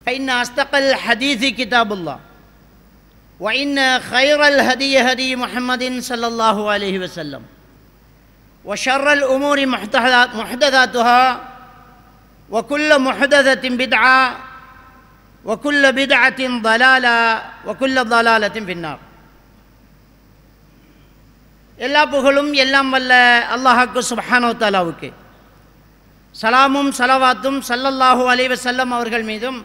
فإن أصدق الحديث كتاب الله وإن خير الهدي هدي محمد صلى الله عليه وسلم وشر الأمور محدثاتها وكل محدثة بدعة وكل بدعة ضلالة وكل ضلالة في النار. எல்லா புகழும் எல்லாம் வல்ல அல்லாஹ்வுக்கு சுப்ஹானஹு வ தஆலாவுக்கு, சலாமும் ஸலவாத்தும் ஸல்லல்லாஹு அலைஹி வஸல்லம் அவர்கள் மீதும்,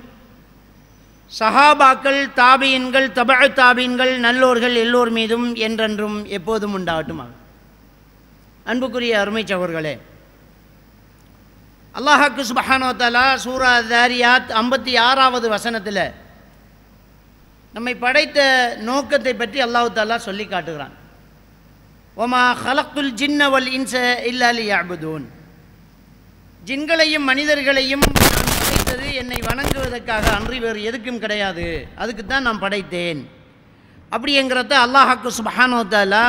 சஹாபாக்கள், தாபீன்கள், தபஅ தாபீன்கள், நல்லோர்கள் எல்லோர் மீதும் என்றென்றும் எப்போதும் உண்டாகட்டுமாக. அன்புக்குரிய அருமை சகோதரர்களே, அல்லாஹ்வுக்கு சுப்ஹானஹு வ தஆலா சூரா தாரியாத் 56வது வசனத்தில் நம்மை படைத்த நோக்கத்தை பற்றி அல்லாஹ் தஆலா சொல்லி காட்டுகிறான். வமா ஹலக்துல் ஜின்ன வல் இன்ஸ இல்லா லியஅ்புதூன். ஜின்களையும் மனிதர்களையும் நான் படைத்தது என்னை வணங்குவதற்காக அன்றி வேறு எதுக்கும் கிடையாது, அதுக்கு தான் நான் படைத்தேன். அப்படிங்கிறத அல்லாஹ்வுக்கு சுப்ஹானஹு வ தஆலா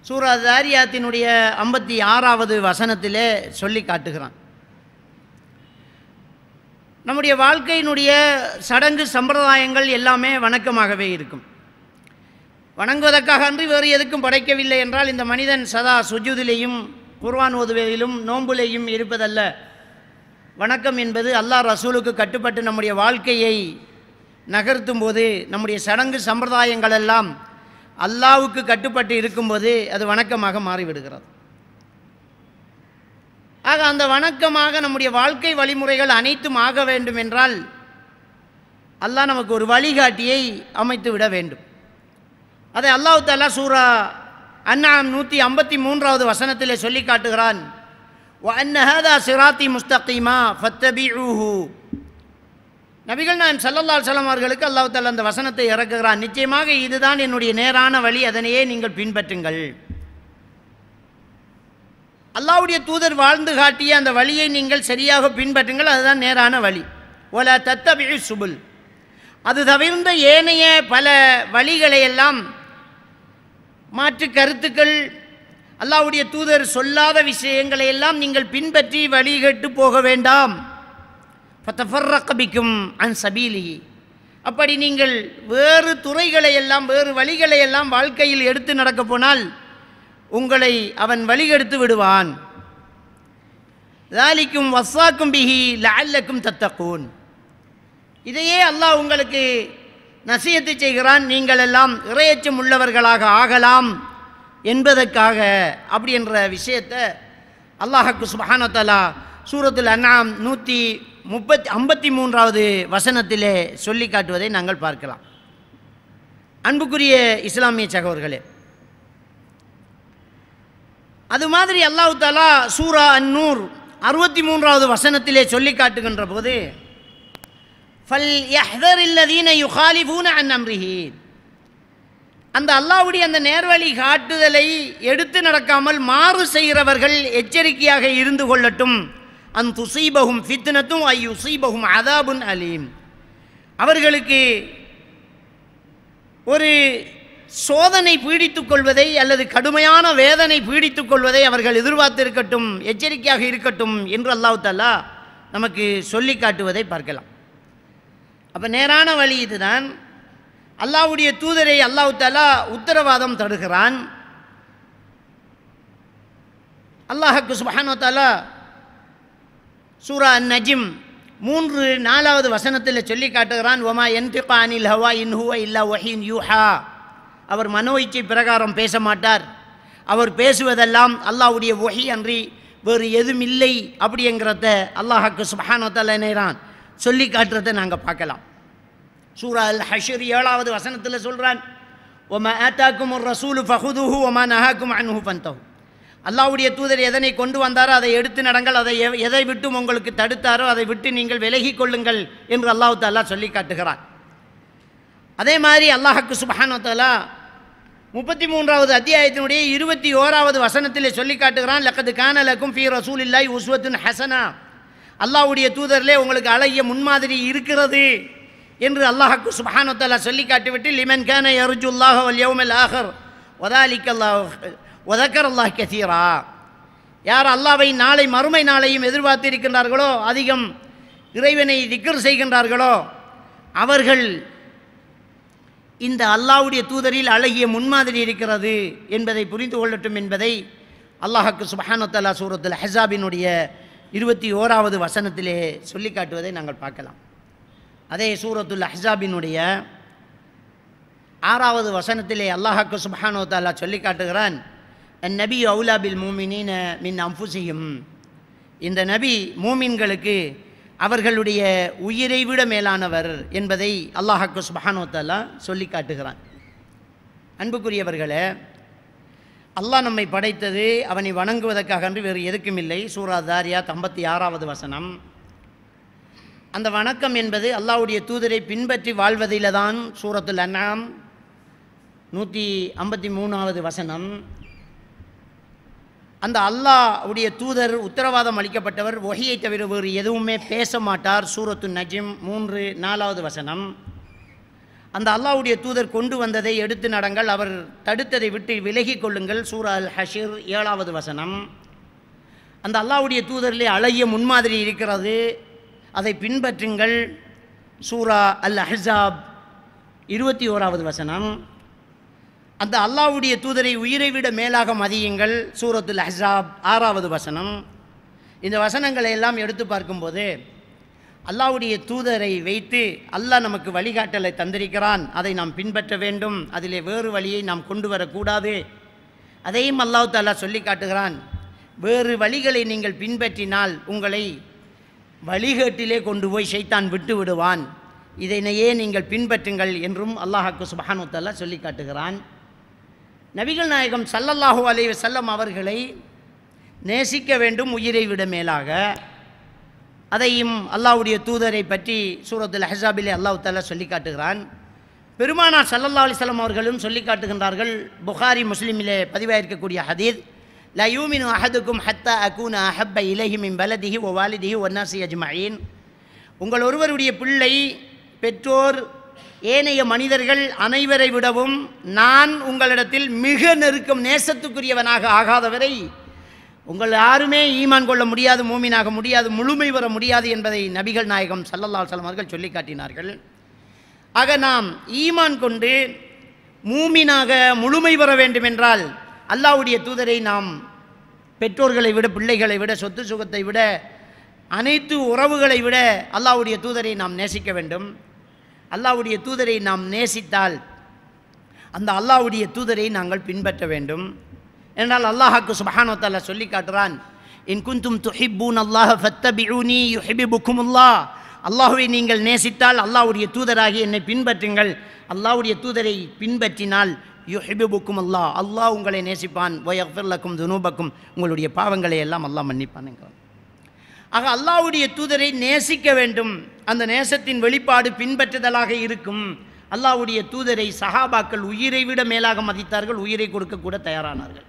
சூரா தாரியாத்தினுடைய 56வது வசனத்திலே சொல்லி காட்டுகிறான். நம்முடைய வாழ்க்கையினுடைய சடங்கு சம்பிரதாயங்கள் எல்லாமே வணக்கமாகவே இருக்கும். வணங்குவதற்காக அன்றி வேறு எதுக்கும் படைக்கவில்லை என்றால் இந்த மனிதன் சதா சுஜூதிலேயும் குர்ஆன் ஓதுவதிலும் நோன்புலேயும் இருப்பதல்ல. வணக்கம் என்பது அல்லாஹ் ரசூலுக்கு கட்டுப்பட்டு நம்முடைய வாழ்க்கையை நகர்த்தும் போது, நம்முடைய சடங்கு சம்பிரதாயங்கள் எல்லாம் அல்லாஹ்வுக்கு கட்டுப்பட்டு இருக்கும்போது அது வணக்கமாக மாறிவிடுகிறது. ஆக அந்த வணக்கமாக நம்முடைய வாழ்க்கை வழிமுறைகள் அனைத்தும் ஆக வேண்டும் என்றால் அல்லாஹ் நமக்கு ஒரு வழிகாட்டியை அமைத்து விட வேண்டும். அதை அல்லாஹ் தஆலா சூரா அன்ஆம் 153வது வசனத்திலே சொல்லி காட்டுகிறான். வ அன்ன ஹாதா சிராத்தி முஸ்தகீமா ஃபத்தபிஊஹு. நபிகள் நாயகம் ஸல்லல்லாஹு அலைஹி வஸல்லம் அவர்களுக்கு அல்லாஹ் தஆலா அந்த வசனத்தை இறக்குகிறான். நிச்சயமாக இதுதான் என்னுடைய நேரான வழி, அதனையே நீங்கள் பின்பற்றுங்கள். அல்லாஹ்வுடைய தூதர் வாழ்ந்து காட்டிய அந்த வழியை நீங்கள் சரியாக பின்பற்றுங்கள், அதுதான் நேரான வழி. வலா தத்தபிஉ சுபுல். அது தவிர்ந்த ஏனைய பல வழிகளை எல்லாம், மாற்று கருத்துக்கள், அல்லாஹ்வுடைய தூதர் சொல்லாத விஷயங்களை எல்லாம் நீங்கள் பின்பற்றி வழிகட்டு போக வேண்டாம். ஃபதஃபர்ரக பிக்கும் அன் சபீலிஹி. அப்படி நீங்கள் வேறு துறைகளை எல்லாம், வேறு வழிகளை எல்லாம் வாழ்க்கையில் எடுத்து நடக்க போனால் உங்களை அவன் வழிகெடுத்து விடுவான். ذَلِكُمْ وَصَّاكُمْ بِهِ لَعَلَّكُمْ تَتَّقُونَ. இதையே அல்லாஹ் உங்களுக்கு நசியத்து செய்கிறான், நீங்கள் எல்லாம் இறையச்சம் உள்ளவர்களாக ஆகலாம் என்பதற்காக. அப்படி என்ற விஷயத்தை அல்லாஹ்வுக்கு சுப்ஹானஹு வ தஆலா சூரத்துல் அன்ஆம் 153வது வசனத்திலே சொல்லி காட்டுவதை நாங்கள் பார்க்கலாம். அன்புக்குரிய இஸ்லாமிய சகோதரர்களே, அது மாதிரி அல்லாஹ் தஆலா சூரா அன்-நூர் 63வது வசனத்திலே சொல்லி காட்டுகின்ற போது فَلْيَحْذَرِ الَّذِينَ يُخَالِفُونَ عَنْ أَمْرِهِ. அந்த அல்லாஹ்வுடைய அந்த நேர்வழி காட்டுதலை எடுத்து நடக்காமல் மாறு செய்கிறவர்கள் எச்சரிக்கையாக இருந்து கொள்ளட்டும். அன் துஸீபஹும் ஃபித்னத்தும் ஐ யுஸீபஹும் அஸாபுன் அலீம். அவர்களுக்கு ஒரு சோதனை பீடித்துக் கொள்வதை அல்லது கடுமையான வேதனை பீடித்துக் கொள்வதை அவர்கள் எதிர்பார்த்திருக்கட்டும், எச்சரிக்கையாக இருக்கட்டும் என்று அல்லாஹ் தஆலா நமக்கு சொல்லி காட்டுவதை பார்க்கலாம். அப்போ நேரான வழி இதுதான். அல்லாஹ்வுடைய தூதரை அல்லாஹ் தஆலா உத்தரவாதம் தருகிறான். அல்லாஹ்வுக்கு சுப்ஹானஹு வ தஆலா சூரா அன்-நஜ்ம் 3-4வது வசனத்தில் சொல்லி காட்டுகிறான். வமா யன்திகு அனில் ஹவா இன் ஹுவ இல்லா வஹீன் யூஹா. அவர் மனோ இச்சை பிரகாரம் பேச மாட்டார், அவர் பேசுவதெல்லாம் அல்லாஹ்வுடைய வஹி அன்றி வேறு எதுவும் இல்லை. அப்படிங்கிறத அல்லாஹ்வுக்கு சுப்ஹானஹு வ தஆலா நேரான் சொல்லி காட்டுறதை நாங்கள் பார்க்கலாம். சூரா அல் ஹஷ்ர் 7வது வசனத்தில் சொல்கிறான், வமா ஆதாக்குமுர் ரசூலு ஃபஹுதுஹு வமா நஹாக்கும் அன்ஹு ஃபன்தஹு. அல்லாஹ்வுடைய தூதர் எதனை கொண்டு வந்தாரோ அதை எடுத்து நடங்கள், அதை எதை விட்டும் உங்களுக்கு தடுத்தாரோ அதை விட்டு நீங்கள் விலகி கொள்ளுங்கள் என்று அல்லாஹ் தஆலா சொல்லி காட்டுகிறார். அதே மாதிரி அல்லாஹ்வுக்கு சுப்ஹானஹு வ தஆலா 33வது அத்தியாயத்தினுடைய 21வது வசனத்திலே சொல்லி காட்டுகிறான். லக்கத் கான லக்கும் ஃபீ ரசூலில்லாஹி உஸ்வத்துன் ஹஸனா. அல்லாஹ்வுடைய தூதரிலே உங்களுக்கு அழகிய முன்மாதிரி இருக்கிறது என்று அல்லாஹ்வுக்கு சுப்ஹானஹு வ தஆலா சொல்லி காட்டிவிட்டு லிமன் கான யர்ஜுல்லாஹ வல் யௌமல் ஆஹிர் வதாலிக அல்லாஹ் வதக்கரல்லாஹ் கஸீரா. யார் அல்லாஹ்வை நாளை மறுமை நாளையும் எதிர்பார்த்திருக்கின்றார்களோ அதிகம் இறைவனை திக்ர் செய்கின்றார்களோ அவர்கள் இந்த அல்லாஹ்வுடைய தூதரில் அழகிய முன்மாதிரி இருக்கிறது என்பதை புரிந்து கொள்ளட்டும் என்பதை அல்லாஹ்வுக்கு சுப்ஹானஹு வ தஆலா சூரத்துல் அஹ்ஸாபினுடைய 21வது வசனத்திலே சொல்லி காட்டுவதை நாங்கள் பார்க்கலாம். அதே சூரத்துல் அஹ்ஸாபினுடைய 6வது வசனத்திலே அல்லாஹ்வுக்கு சுப்ஹானஹு வ தஆலா சொல்லி காட்டுகிறான், அந்நபி அவுலா பில் மூமினீன மின் அன்ஃபுஸிஹிம். இந்த நபி மூமின்களுக்கு அவர்களுடைய உயிரை விட மேலானவர் என்பதை அல்லாஹ்வுக்கு சுப்ஹானஹு வ தஆலா சொல்லி காட்டுகிறான். அன்புக்குரியவர்களே, அல்லாஹ் நம்மை படைத்தது அவனை வணங்குவதற்காக அன்று வேறு எதுக்கும் இல்லை. சூரா தாரியாத் 56வது வசனம். அந்த வணக்கம் என்பது அல்லாஹ்வுடைய தூதரை பின்பற்றி வாழ்வதில் தான். சூரத்துல் அன்ஆம் 153வது வசனம். அந்த அல்லாஹ்வுடைய தூதர் உத்தரவாதம் அளிக்கப்பட்டவர், வஹியை தவிர வேறு எதுவுமே பேச மாட்டார். சூரத்து நஜ்ம் 3-4வது வசனம். அந்த அல்லாஹ்வுடைய தூதர் கொண்டு வந்ததை எடுத்து நடங்கள், அவர் தடுத்ததை விட்டு விலகி கொள்ளுங்கள். சூரா அல் ஹஷர் 7வது வசனம். அந்த அல்லாஹ்வுடைய தூதரிலே அழகிய முன்மாதிரி இருக்கிறது, அதை பின்பற்றுங்கள். சூரா அல் அஹ்ஸாப் 21வது வசனம். அந்த அல்லாஹ்வுடைய தூதரை உயிரை விட மேலாக மதியுங்கள். சூரத்துல் அஹ்ஸாப் 6வது வசனம். இந்த வசனங்களை எல்லாம் எடுத்து பார்க்கும்போது அல்லாஹ்வுடைய தூதரை வைத்து அல்லாஹ் நமக்கு வழிகாட்டலை தந்திருக்கிறான், அதை நாம் பின்பற்ற வேண்டும், அதிலே வேறு வழியை நாம் கொண்டு வரக்கூடாது. அதையும் அல்லாஹ் தஆலா சொல்லி காட்டுகிறான், வேறு வழிகளை நீங்கள் பின்பற்றினால் உங்களை வழிகேட்டிலே கொண்டு போய் ஷைத்தான் விட்டு விடுவான், இதனையே நீங்கள் பின்பற்றுங்கள் என்றும் அல்லாஹ்வுக்கு சுப்ஹானஹு வ தஆலா சொல்லி காட்டுகிறான். நபிகள் நாயகம் ஸல்லல்லாஹு அலைஹி வஸல்லம் அவர்களை நேசிக்க வேண்டும் உயிரை விட மேலாக. அதையும் அல்லாஹ்வுடைய தூதரை பற்றி சூரத்துல் அஹ்ஸாபிலே அல்லாஹ் தஆலா சொல்லி காட்டுகிறான். பெருமானார் ஸல்லல்லாஹு அலைஹி வஸல்லம் அவர்களும் சொல்லி காட்டுகின்றார்கள். புகாரி முஸ்லிமிலே பதிவாயிருக்கக்கூடிய ஹதீஸ், லா யூமினு அஹதுக்கும் ஹத்தா அகூன அஹப்ப இலைஹி மின் பலதிஹி வ வாலிதிஹி வன்னாஸி அஜ்மஈன். உங்கள் ஒருவருடைய பிள்ளை, பெற்றோர், ஏனைய மனிதர்கள் அனைவரை விடவும் நான் உங்களிடத்தில் மிக நெருக்கம் நேசத்துக்குரியவனாக ஆகாதவரை உங்கள் யாருமே ஈமான் கொள்ள முடியாது, மூமினாக முடியாது, முழுமை வர முடியாது என்பதை நபிகள் நாயகம் ஸல்லல்லாஹு அலைஹி வஸல்லம் அவர்கள் சொல்லி காட்டினார்கள். ஆக நாம் ஈமான் கொண்டு மூமினாக முழுமை வர வேண்டுமென்றால் அல்லாஹ்வுடைய தூதரை நாம் பெற்றோர்களை விட, பிள்ளைகளை விட, சொத்து சுகத்தை விட, அனைத்து உறவுகளை விட அல்லாஹ்வுடைய தூதரை நாம் நேசிக்க வேண்டும். அல்லாஹ்வுடைய தூதரை நாம் நேசித்தால் அந்த அல்லாஹ்வுடைய தூதரை நாங்கள் பின்பற்ற வேண்டும். என்றால் அல்லாஹ்வுக்கு சுப்ஹானஹு வ தஆலா சொல்லி காட்டுறான், இன் குன்தும் துஹிப்பூன அல்லாஹ ஃபத்தபிஊனி யுஹிப்புக்குமுல்லாஹ். அல்லாஹ்வை நீங்கள் நேசித்தால் அல்லாஹ்வுடைய தூதராகி என்னை பின்பற்றுங்கள். அல்லாஹ்வுடைய தூதரை பின்பற்றினால் யுஹிப்புக்குமுல்லாஹ், அல்லாஹ் உங்களை நேசிப்பான். வ யக்ஃபிர் லக்கும் துனூபக்கும், உங்களுடைய பாவங்களை எல்லாம் அல்லாஹ் மன்னிப்பான் என்கிறான். ஆக அல்லாஹ்வுடைய தூதரை நேசிக்க வேண்டும். அந்த நேசத்தின் வெளிப்பாடு பின்பற்றுதலாக இருக்கும். அல்லாஹ்வுடைய தூதரை சஹாபாக்கள் உயிரை விட மேலாக மதித்தார்கள், உயிரை கொடுக்க கூட தயாரானார்கள்.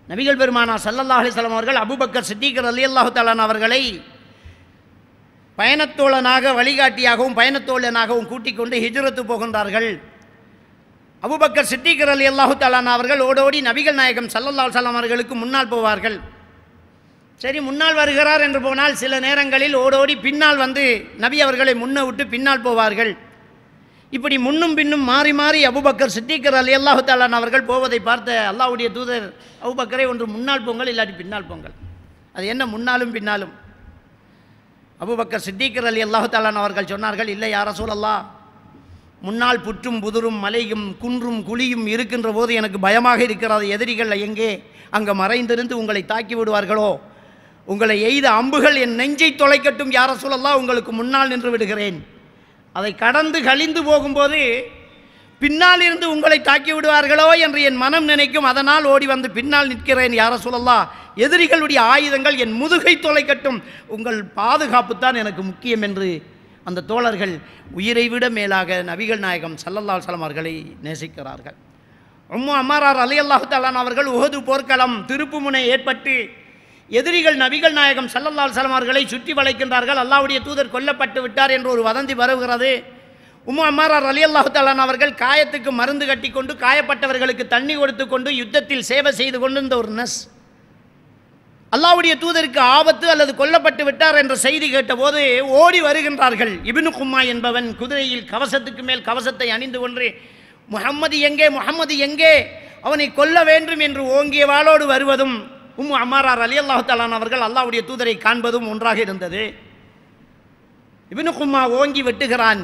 நபிகள் பெருமானார் ஸல்லல்லாஹு அலைஹி வஸல்லம் அவர்கள் அபூபக்கர் சித்திக் ரலியல்லாஹு தஆலா அவர்களை பயணத்தோழனாக, வழிகாட்டியாகவும் பயணத்தோழனாகவும் கூட்டிக் கொண்டு ஹிஜ்ரத்து போகின்றார்கள். அபூபக்கர் சித்திக் ரலியல்லாஹு தஆலா அவர்கள் ஓடோடி நபிகள் நாயகம் ஸல்லல்லாஹு அலைஹி வஸல்லம் அவர்களுக்கு முன்னால் போவார்கள். சரி, முன்னால் வருகிறார் என்று போனால் சில நேரங்களில் ஓடோடி பின்னால் வந்து நபி அவர்களை முன்ன விட்டு பின்னால் போவார்கள். இப்படி முன்னும் பின்னும் மாறி மாறி அபூபக்கர் சித்திக் ரலியல்லாஹு தஆலா அவர்கள் போவதை பார்த்த அல்லாஹ்வுடைய தூதர், அபூபக்கரை ஒன்று முன்னால் போங்கள், இல்லாட்டி பின்னால் போங்கள். அது என்ன முன்னாலும் பின்னாலும்? அபூபக்கர் சித்திக் ரலியல்லாஹு தஆலா அவர்கள் சொன்னார்கள், இல்லை யா ரசூலல்லாஹ், முன்னால் புற்றும் புதுரும் மலையும் குன்றும் குழியும் இருக்கின்ற போது எனக்கு பயமாக இருக்கிறது. எதிரிகள் எங்கே அங்கே மறைந்திருந்து உங்களை தாக்கி விடுவார்களோ, உங்களை எய்த அம்புகள் என் நெஞ்சை தொலைக்கட்டும் யா ரசூலல்லாஹ், உங்களுக்கு முன்னால் நின்று விடுகிறேன். அதை கடந்து கழிந்து போகும்போது பின்னால் இருந்து உங்களை தாக்கி விடுவார்களோ என்று என் மனம் நினைக்கும். அதனால் ஓடி வந்து பின்னால் நிற்கிறேன் யா ரசூலல்லாஹ். எதிரிகளுடைய ஆயுதங்கள் என் முதுகை தொலைக்கட்டும், உங்கள் பாதுகாப்பு தான் எனக்கு முக்கியம் என்று அந்த தோழர்கள் உயிரை விட மேலாக நபிகள் நாயகம் ஸல்லல்லாஹு அலைஹி வஸல்லம் அவர்களை நேசிக்கிறார்கள். உம்மு அம்மாரா ரலியல்லாஹு தஆலா அவர்கள் உஹது போர்க்களம் திருப்புமுனை ஏற்பட்டு எதிரிகள் நபிகள் நாயகம் ஸல்லல்லாஹு அலைஹி வஸல்லம் அவர்களை சுற்றி வளைக்கின்றார்கள். அல்லாஹ்வுடைய தூதர் கொல்லப்பட்டு விட்டார் என்று ஒரு வதந்தி பரவுகிறது. உம்மு அம்மாரா ரலியல்லாஹு தஆலா அவர்கள் காயத்துக்கு மருந்து கட்டி கொண்டு, காயப்பட்டவர்களுக்கு தண்ணி கொடுத்து கொண்டு, யுத்தத்தில் சேவை செய்து கொண்டு இந்த ஒரு நஸ் அல்லாஹ்வுடைய தூதருக்கு ஆபத்து அல்லது கொல்லப்பட்டு விட்டார் என்ற செய்தி கேட்டபோது ஓடி வருகின்றார்கள். இப்னு கும்மா என்பவன் குதிரையில் கவசத்துக்கு மேல் கவசத்தை அணிந்து கொண்டு முஹம்மது எங்கே, முஹம்மது எங்கே, அவனை கொல்ல வேண்டும் என்று ஓங்கிய வாளோடு வருவதும் உம்மு அம்மாரா ரலியல்லாஹு தஆலா அவர்கள் அல்லாஹ்வுடைய தூதரை காண்பதும் ஒன்றாக இருந்தது. இப்னு கும்மா ஓங்கி வெட்டுகிறான்.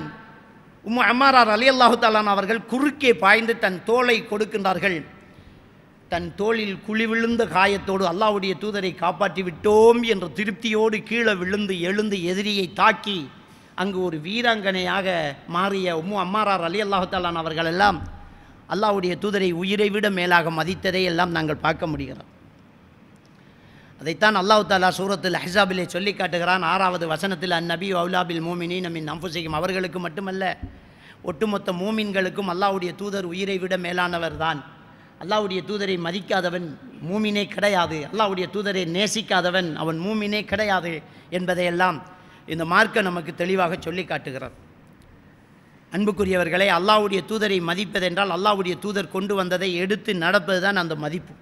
உம்மு அம்மாரா ரலியல்லாஹு தஆலா அவர்கள் குறுக்கே பாய்ந்து தன் தோளை கொடுக்கின்றார்கள். தன் தோளில் குழி விழுந்த காயத்தோடு அல்லாஹ்வுடைய தூதரை காப்பாற்றி விட்டோம் என்ற திருப்தியோடு கீழே விழுந்து எழுந்து எதிரியை தாக்கி அங்கு ஒரு வீராங்கனையாக மாறிய உம்மு அம்மாரா ரலியல்லாஹு தஆலா அவர்கள் எல்லாம் அல்லாஹ்வுடைய தூதரை உயிரை விட மேலாக மதித்ததை எல்லாம் நாங்கள் பார்க்க முடிகிறோம். அதைத்தான் அல்லாஹ் தஆலா சூரத்துல் அஹ்ஸாபிலே சொல்லி காட்டுகிறான். 6வது வசனத்தில் அந்நபி அவுலாபில் மூமினீன மின் அன்ஃபுஸிஹிம், அவர்களுக்கு மட்டுமல்ல ஒட்டுமொத்த மூமின்களுக்கும் அல்லாஹ்வுடைய தூதர் உயிரை விட மேலானவர் தான். அல்லாஹ்வுடைய தூதரை மதிக்காதவன் மூமினே கிடையாது, அல்லாஹ்வுடைய தூதரை நேசிக்காதவன் அவன் மூமினே கிடையாது என்பதையெல்லாம் இந்த மார்க்கம் நமக்கு தெளிவாக சொல்லி காட்டுகிறார். அன்புக்குரியவர்களே, அல்லாஹ்வுடைய தூதரை மதிப்பதென்றால் அல்லாஹ்வுடைய தூதர் கொண்டு வந்ததை எடுத்து நடப்பது தான் அந்த மதிப்பு.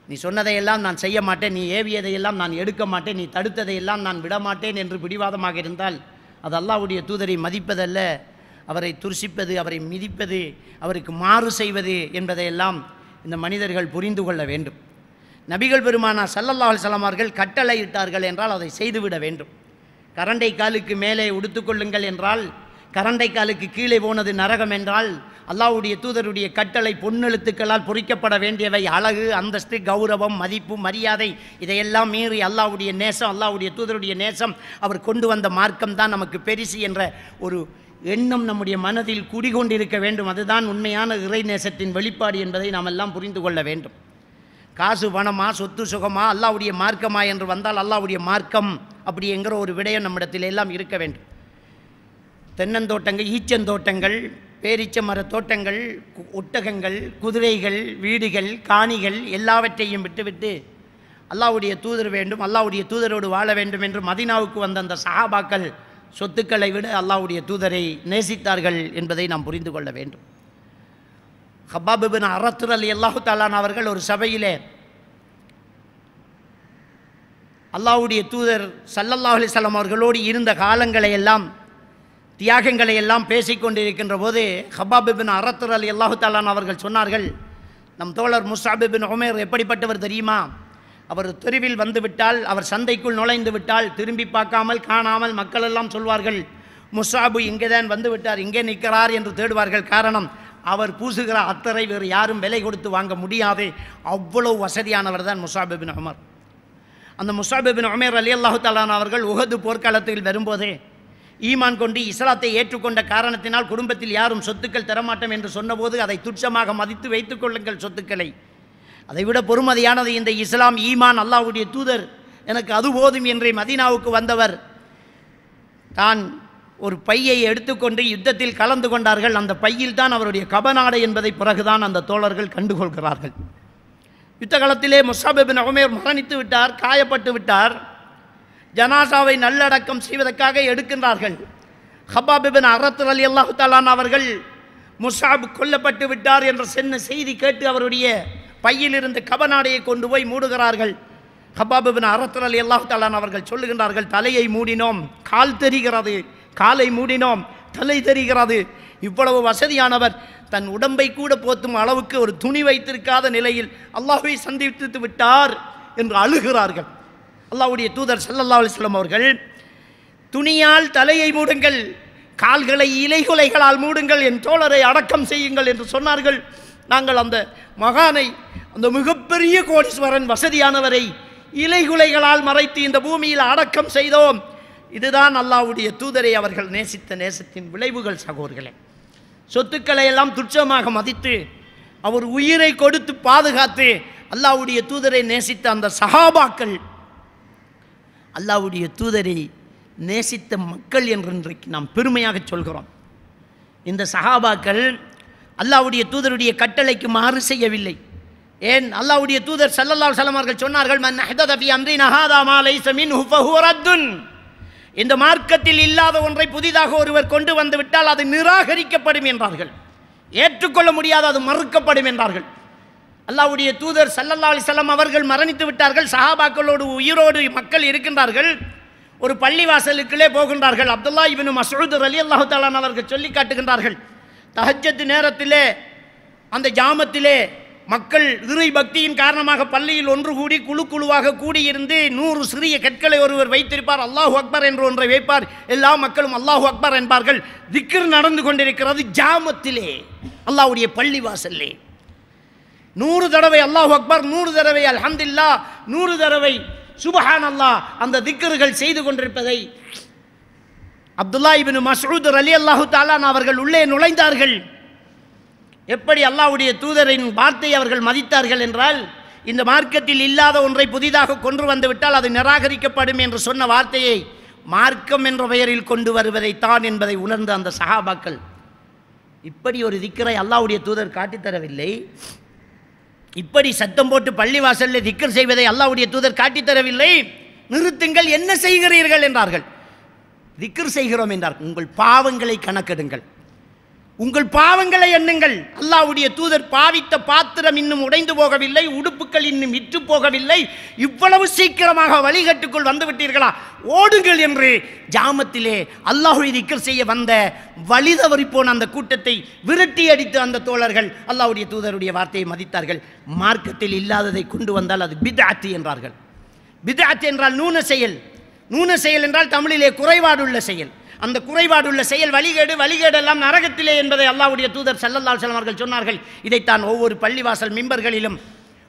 நீ சொன்னதையெல்லாம் நான் செய்ய மாட்டேன், நீ ஏவியதையெல்லாம் நான் எடுக்க மாட்டேன், நீ தடுத்ததையெல்லாம் நான் விடமாட்டேன் என்று பிடிவாதமாக இருந்தால் அது அல்லாஹ்வுடைய தூதரை மதிப்பதல்ல, அவரை துர்சிப்பது, அவரை மிதிப்பது, அவருக்கு மாறு செய்வது என்பதையெல்லாம் இந்த மனிதர்கள் புரிந்து கொள்ள வேண்டும். நபிகள் பெருமானா ஸல்லல்லாஹு அலைஹி வஸல்லம் அவர்கள் கட்டளை இட்டார்கள் என்றால் அதை செய்துவிட வேண்டும். கரண்டை காலுக்கு மேலே உடுத்துக்கொள்ளுங்கள் என்றால், கரண்டை காலுக்கு கீழே போனது நரகம் என்றால், அல்லாஹ்வுடைய தூதருடைய கட்டளை பொன்னெழுத்துக்களால் பொறிக்கப்பட வேண்டியவை. அழகு, அந்தஸ்து, கௌரவம், மதிப்பு, மரியாதை இதையெல்லாம் மீறி அல்லாஹ்வுடைய நேசம், அல்லாஹ்வுடைய தூதருடைய நேசம், அவர் கொண்டு வந்த மார்க்கம் தான் நமக்கு பெரிசு என்ற ஒரு எண்ணம் நம்முடைய மனதில் குடிகொண்டிருக்க வேண்டும். அதுதான் உண்மையான இறை நேசத்தின் வெளிப்பாடு என்பதை நாம் எல்லாம் புரிந்து கொள்ள வேண்டும். காசு பணமா, சொத்து சுகமா, அல்லாஹ்வுடைய மார்க்கமா என்று வந்தால் அல்லாஹ்வுடைய மார்க்கம் அப்படி என்கிற ஒரு விடயம் நம்மிடத்தில் எல்லாம் இருக்க வேண்டும். தென்னந்தோட்டங்கள், ஈச்சந்தோட்டங்கள், பேரீச்ச மர தோட்டங்கள், ஒட்டகங்கள், குதிரைகள், வீடுகள், காணிகள் எல்லாவற்றையும் விட்டுவிட்டு அல்லாஹ்வுடைய தூதர் வேண்டும், அல்லாஹ்வுடைய தூதரோடு வாழ வேண்டும் என்று மதீனாவுக்கு வந்த அந்த சஹாபாக்கள் சொத்துக்களை விட அல்லாஹ்வுடைய தூதரை நேசித்தார்கள் என்பதை நாம் புரிந்து கொள்ள வேண்டும். ஹப்பாப் இப்னு அரத் ரலியல்லாஹு தஆலா அவர்கள் ஒரு சபையிலே அல்லாஹ்வுடைய தூதர் ஸல்லல்லாஹு அலைஹி வஸல்லம் அவர்களோடு இருந்த காலங்களை எல்லாம், தியாகங்களை எல்லாம் பேசிக்கொண்டிருக்கின்ற போது ஹப்பாப் இப்னு அரத் ரலியல்லாஹு தஆலா அவர்கள் சொன்னார்கள், நம் தோழர் முஸ்அப் இப்னு உமைர் எப்படிப்பட்டவர் தெரியுமா? அவர் தெருவில் வந்து விட்டால், அவர் சந்தைக்குள் நுழைந்து விட்டால் திரும்பி பார்க்காமல் காணாமல் மக்கள் எல்லாம் சொல்வார்கள், முஸ்அப் இங்கே தான் வந்து விட்டார், இங்கே நிற்கிறார் என்று தேடுவார்கள். காரணம், அவர் பூசுகிற அத்தரை வேறு யாரும் விலை கொடுத்து வாங்க முடியாது, அவ்வளவு வசதியானவர் தான் முஸ்அப் இப்னு உமர். அந்த முஸ்அப் இப்னு உமைர் ரலியல்லாஹு தஆலா அவர்கள் உஹது போர்க்காலத்தில் வரும்போதே ஈமான் கொண்டு இஸ்லாத்தை ஏற்றுக்கொண்ட காரணத்தினால் குடும்பத்தில் யாரும் சொத்துக்கள் தரமாட்டோம் என்று சொன்னபோது அதை துச்சமாக மதித்து வைத்துக் கொள்ளுங்கள் சொத்துக்களை, அதைவிட பொறுமதியானது இந்த இஸ்லாம், ஈமான், அல்லாஹ்வுடைய தூதர், எனக்கு அது போதும் என்று மதீனாவுக்கு வந்தவர் தான் ஒரு பையை எடுத்துக்கொண்டு யுத்தத்தில் கலந்து கொண்டார்கள். அந்த பையில் தான் அவருடைய கபநாடை என்பதை பிறகுதான் அந்த தோழர்கள் கண்டுகொள்கிறார்கள். யுத்த காலத்திலே முஸ்அப் இப்னு உமைர் மரணித்து விட்டார், காயப்பட்டு விட்டார். ஜனாசாவை நல்லடக்கம் செய்வதற்காக எடுக்கின்றார்கள். ஹப்பாப் இப்னு அரத் ரலியல்லாஹு தஆலா அவர்கள் முஸ்அப் கொல்லப்பட்டு விட்டார் என்ற செய்தி கேட்டு அவருடைய பையில் இருந்து கபநாடையை கொண்டு போய் மூடுகிறார்கள். ஹப்பாப் இப்னு அரத் ரலியல்லாஹு தஆலா அவர்கள் சொல்லுகின்றார்கள், தலையை மூடினோம், கால் தெரிகிறது, காலை மூடினோம், தலை தெரிகிறது. இவ்வளவு வசதியானவர் தன் உடம்பை கூட போத்தும் அளவுக்கு ஒரு துணி வைத்திருக்காத நிலையில் அல்லாஹ்வை சந்தித்து விட்டார் என்று அழுகிறார்கள். அல்லாஹ்வுடைய தூதர் ஸல்லல்லாஹு அலைஹி வஸல்லம் அவர்கள், துணியால் தலையை மூடுங்கள், கால்களை இலைகுலைகளால் மூடுங்கள், என் தோழரை அடக்கம் செய்யுங்கள் என்று சொன்னார்கள். நாங்கள் அந்த மகானை, அந்த மிகப்பெரிய கோடீஸ்வரன், வசதியானவரை இலைகுலைகளால் மறைத்து இந்த பூமியில் அடக்கம் செய்தோம். இதுதான் அல்லாஹ்வுடைய தூதரை அவர்கள் நேசித்த நேசத்தின் விளைவுகள் சகோதரர்களே. சொத்துக்களை எல்லாம் துச்சமாக மதித்து அவர் உயிரை கொடுத்து பாதுகாத்து அல்லாஹ்வுடைய தூதரை நேசித்த அந்த சஹாபாக்கள், அல்லாஹ்வுடைய தூதரை நேசித்த மக்கள் என்று இன்றைக்கு நாம் பெருமையாக சொல்கிறோம். இந்த சஹாபாக்கள் அல்லாஹ்வுடைய தூதருடைய கட்டளைக்கு மாறு செய்யவில்லை. ஏன்? அல்லாஹ்வுடைய தூதர் ஸல்லல்லாஹு அலைஹி வஸல்லம் அவர்கள் சொன்னார்கள், மன் அஹ்தத ஃபீ அம்ரினா ஹாதா மா லைஸ மின்ஹு ஃபஹுவ ரத்துன். இந்த மார்க்கத்தில் இல்லாத ஒன்றை புதிதாக ஒருவர் கொண்டு வந்து விட்டால் அது நிராகரிக்கப்படும் என்றார்கள். ஏற்றுக்கொள்ள முடியாத, அது மறுக்கப்படும் என்றார்கள். அல்லாஹ்வுடைய தூதர் ஸல்லல்லாஹு அலைஹி வஸல்லம் அவர்கள் மரணித்து விட்டார்கள். சஹாபாக்களோடு உயிரோடு மக்கள் இருக்கின்றார்கள். ஒரு பள்ளிவாசலுக்குள்ளே போகின்றார்கள். அப்துல்லா இப்னு மஸ்ஊத் ரலியல்லாஹு தஆலா அவர்கள் சொல்லி காட்டுகின்றார்கள், தஹஜ்ஜத் நேரத்திலே அந்த ஜாமத்திலே மக்கள் இறை பக்தியின் காரணமாக பள்ளியில் ஒன்று கூடி குழு குழுவாக கூடியிருந்து 100 சிறிய கற்களை ஒருவர் வைத்திருப்பார். அல்லாஹு அக்பர் என்று ஒன்றை வைப்பார். எல்லா மக்களும் அல்லாஹு அக்பர் என்பார்கள். திக்ர் நடந்து கொண்டிருக்கிறது ஜாமத்திலே, அல்லாஹ்வுடைய பள்ளிவாசல்லே. 100 தடவை அல்லாஹு அக்பர், 100 தடவை அல்ஹம்துலில்லாஹ், 100 தடவை சுப்ஹானல்லாஹ் அந்த திக்ர்கள் செய்து கொண்டிருப்பதை அப்துல்லா இப்னு மஸ்ஊத் ரலியல்லாஹு தஆலா அவர்கள் உள்ளே நுழைந்தார்கள். எப்படி அல்லாஹ்வுடைய தூதரின் வார்த்தையை அவர்கள் மதித்தார்கள் என்றால், இந்த மார்க்கத்தில் இல்லாத ஒன்றை புதிதாக கொண்டு வந்து விட்டால் அது நிராகரிக்கப்படும் என்று சொன்ன வார்த்தையை மார்க்கம் என்ற பெயரில் கொண்டு வருவதைத்தான் என்பதை உணர்ந்த அந்த சஹாபாக்கள், இப்படி ஒரு திக்ரை அல்லாஹ்வுடைய தூதர் காட்டித்தரவில்லை, இப்படி சத்தம் போட்டு பள்ளிவாசலில் திக்ர் செய்வதை அல்லாஹ்வுடைய தூதர் காட்டித்தரவில்லை, நிறுத்துங்கள், என்ன செய்கிறீர்கள் என்றார்கள். திக்ர் செய்கிறோம் என்றார். உங்கள் பாவங்களை கணக்கெடுங்கள், உங்கள் பாவங்களை எண்ணுங்கள். அல்லாஹ்வுடைய தூதர் பாவித்த பாத்திரம் இன்னும் உடைந்து போகவில்லை, உடுப்புகள் இன்னும் இற்று போகவில்லை, இவ்வளவு சீக்கிரமாக வழிகட்டுக்குள் வந்து விட்டீர்களா, ஓடுங்கள் என்று ஜாமத்திலே அல்லாஹ்வை திக்ர் செய்ய வந்த வழி தவறி போன அந்த கூட்டத்தை விரட்டி அடித்து அந்த தோழர்கள் அல்லாஹ்வுடைய தூதருடைய வார்த்தையை மதித்தார்கள். மார்க்கத்தில் இல்லாததை கொண்டு வந்தால் அது பித்அத் என்றார்கள். பித்அத் என்றால் நூன செயல். நூன செயல் என்றால் தமிழிலே குறைபாடுள்ள செயல். அந்த குறைபாடுள்ள செயல் வழிகேடு, வழிகேடெல்லாம் நரகத்திலே என்பதை அல்லாஹ்வுடைய தூதர் ஸல்லல்லாஹு அலைஹி வஸல்லம் அவர்கள் சொன்னார்கள். இதைத்தான் ஒவ்வொரு பள்ளிவாசல் மிம்பர்களிலும்,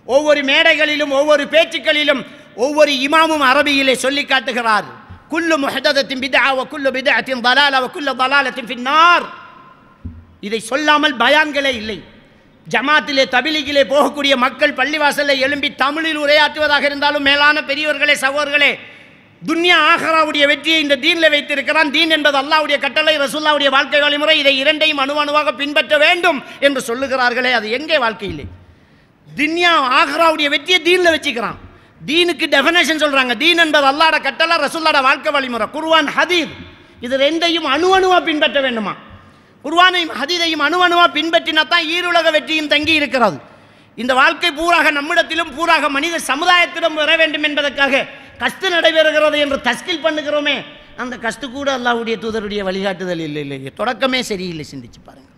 ஒவ்வொரு மேடைகளிலும், ஒவ்வொரு பேச்சுக்களிலும் ஒவ்வொரு இமாமும் அரபியிலே சொல்லி காட்டுகிறார். குல்லு முஹ்ததத்தின் பித்ஆ வ குல்லு பித்அத்தின் ضلاலா வ குல்லு ضلالத்தின் ஃபின்னார். இதை சொல்லாமல் பயான்களே இல்லை. ஜமாத்திலே தபிலீகிலே போகக்கூடிய மக்கள் பள்ளிவாசலை எழும்பி தமிழில் உரையாற்றுவதாக இருந்தாலும், மேலான பெரியவர்களே, சகோதரர்களே, துன்யா ஆகராவுடைய வெற்றியை இந்த தீனில் வைத்திருக்கிறான். தீன் என்பது அல்லாஹ்வுடைய கட்டளை, ரசூலுல்லாஹ்வுடைய வாழ்க்கை வழிமுறை. இதை இரண்டையும் அணுவணுவாக பின்பற்ற வேண்டும் என்று சொல்லுகிறார்களே, அது எங்கே வாழ்க்கையிலே? துன்யா ஆகராவுடைய வெற்றியை தீனில் வச்சுக்கிறான். தீனுக்கு டெஃபினேஷன் சொல்றாங்க. தீன் என்பது அல்லாஹ்வுடைய கட்டளை, ரசூலுல்லாஹ்வுடைய வாழ்க்கை வழிமுறை, குர்ஆன் ஹதீஸ். இது ரெண்டையும் அணுவணுவா பின்பற்ற வேண்டுமா? குர்ஆனையும் ஹதீஸையும் அணுவணுவா பின்பற்றினா தான் ஈருலக வெற்றியும் தங்கி இருக்கிறது. இந்த வாழ்க்கை பூராக நம்மிடத்திலும் பூராக மனித சமுதாயத்திடம் வர வேண்டும் என்பதற்காக கஷ்டு நடைபெறுகிறது என்று தஸ்கில் பண்ணுகிறோமே, அந்த கஷ்டு கூட அல்லாஹ்வுடைய தூதருடைய வழிகாட்டுதல் இல்லை. தொடக்கமே சரியில்லை. சிந்திச்சு பாருங்க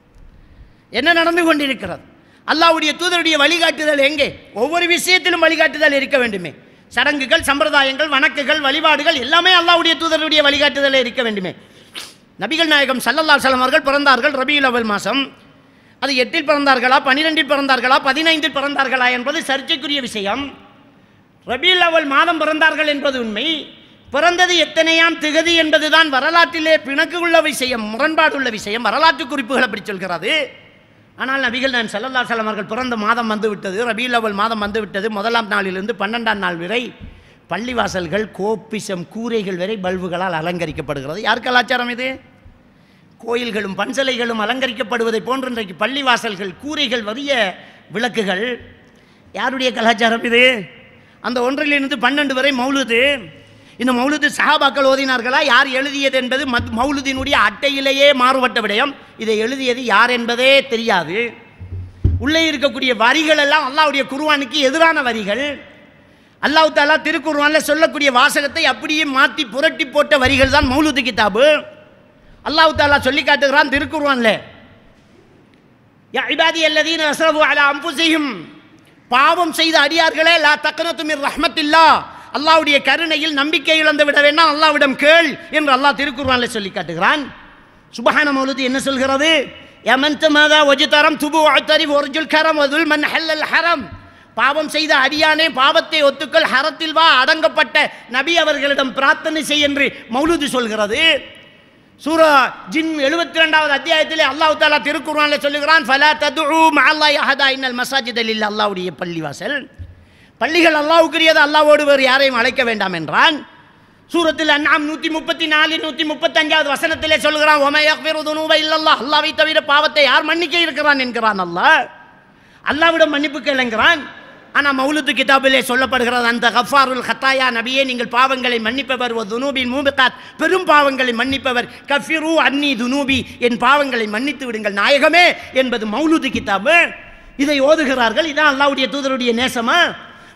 என்ன நடந்து கொண்டிருக்கிறது. அல்லாஹ்வுடைய தூதருடைய வழிகாட்டுதல் எங்கே? ஒவ்வொரு விஷயத்திலும் வழிகாட்டுதல் இருக்க வேண்டுமே. சடங்குகள், சம்பிரதாயங்கள், வணக்குகள், வழிபாடுகள் எல்லாமே அல்லாஹ்வுடைய தூதருடைய வழிகாட்டுதலே இருக்க வேண்டுமே. நபிகள் நாயகம் ஸல்லல்லாஹு அலைஹி வஸல்லம் அவர்கள் பிறந்தார்கள் ரபியுல் அவ்வல் மாதம். அது 8இல் பிறந்தார்களா, 12இல் பிறந்தார்களா, 15இல் பிறந்தார்களா என்பது சர்ச்சைக்குரிய விஷயம். ரபியுல் அவ்வல் மாதம் பிறந்தார்கள் என்பது உண்மை. பிறந்தது எத்தனையாம் திகதி என்பதுதான் வரலாற்றிலே பிணக்கு உள்ள விஷயம், முரண்பாடுள்ள விஷயம். வரலாற்று குறிப்புகள் அப்படி சொல்கிறது. ஆனால் நபிகள் நாயகம் ஸல்லல்லாஹு அலைஹி வஸல்லம் அவர்கள் பிறந்த மாதம் வந்துவிட்டது, ரபியுல் அவ்வல் மாதம் வந்துவிட்டது. 1ஆம் நாளிலிருந்து 12ஆம் நாள் வரை பள்ளிவாசல்கள், கோப்பிசம், கூரைகள் வரை பல்புகளால் அலங்கரிக்கப்படுகிறது. யார் கலாச்சாரம் இது? கோயில்களும் பன்சலைகளும் அலங்கரிக்கப்படுவதை போன்று இன்றைக்கு பள்ளிவாசல்கள், கூரைகள், வறிய விளக்குகள். யாருடைய கலாச்சாரம் இது? அந்த 1லிருந்து 12 வரை மௌலுது. இந்த மௌலுது சஹாபாக்கள் ஓதினார்களா? யார் எழுதியது என்பது மௌலுதினுடைய அட்டையிலேயே மாறுபட்ட விடயம். இதை எழுதியது யார் என்பதே தெரியாது. உள்ளே இருக்கக்கூடிய வரிகள் எல்லாம் அல்லாஹ்வுடைய குர்ஆனுக்கு எதிரான வரிகள். அல்லாஹ் தஆலா திருக்குர்ஆனில் சொல்லக்கூடிய வாசகத்தை அப்படியே மாற்றி புரட்டி போட்ட வரிகள் தான் மௌலுது கிதாபு. அல்லாஹ் தஆலா சொல்லி காட்டுகிறான் திருக்குர்ஆனில், யா இபாதி அல்லதீன அஸ்ரஃபு அலா அன்ஃபுஸிஹிம், பாவம் செய்த அடியார்களே, லா தக்னது மிர் ரஹ்மத்தில்லாஹ், அல்லாஹ்வுடைய கருணையில் நம்பிக்கை இழந்து விட வேண்டாம், அல்லாஹ்விடம் கேள் என்று அல்லாஹ் திருக்குர்ஆனில் சொல்லி காட்டுகிறான். சுப்ஹான மௌலுது என்ன சொல்கிறது? யமன் தமதா வஜ்தரம் துபு அத்தரிஃப் வர்ஜுல் கரம் வதுல் மன் ஹல்லல் ஹரம், பாவம் செய்த அடியானே பாவத்தை ஒத்துக்கள், ஹரத்தில் வா, அடங்கப்பட்ட நபி அவர்களிடம் பிரார்த்தனை செய் என்று மௌலுது சொல்கிறது. சூரா ஜின் 72வது அத்தியாயத்திலே அல்லாஹ் தஆலா திருக்குர்ஆனில் சொல்லுகிறான், ஃபலா ததுஉ மஅல்லாஹி அஹதா இன்னல் மஸாஜித லில்லாஹ், அல்லாஹ்வுடைய பள்ளிவாசல், பள்ளிகள் அல்லாஹ்வுக்குரியது, அல்லாஹ்வோடு வேறு யாரையும் அழைக்க வேண்டாம் என்றான். சூரத்துல் அன்ஆம் 134 135வது வசனத்திலே சொல்கிறான், வமா யக்ஃபிரு துனூப இல்லல்லாஹ், அல்லாஹ்வை தவிர பாவத்தை யார் மன்னிக்க இருக்கிறான் என்கிறான் அல்லாஹ். அல்லாஹ்விடம் மன்னிப்பு கேளுங்கிறான். ஆனால் மௌலுது கிதாபிலே சொல்லப்படுகிறது, அந்த கஃபாருல் ஹத்தாயா, நபியே நீங்கள் பாவங்களை மன்னிப்பவர், வ துனூபில் மூபிகாத், பெரும் பாவங்களை மன்னிப்பவர், கஃபிரு அன்னி துனூபி, என் பாவங்களை மன்னித்து விடுங்கள் நாயகமே என்பது மௌலுது கிதாபு. இதை ஓதுகிறார்கள். இதான் அல்லாஹ்வுடைய தூதருடைய நேசமா?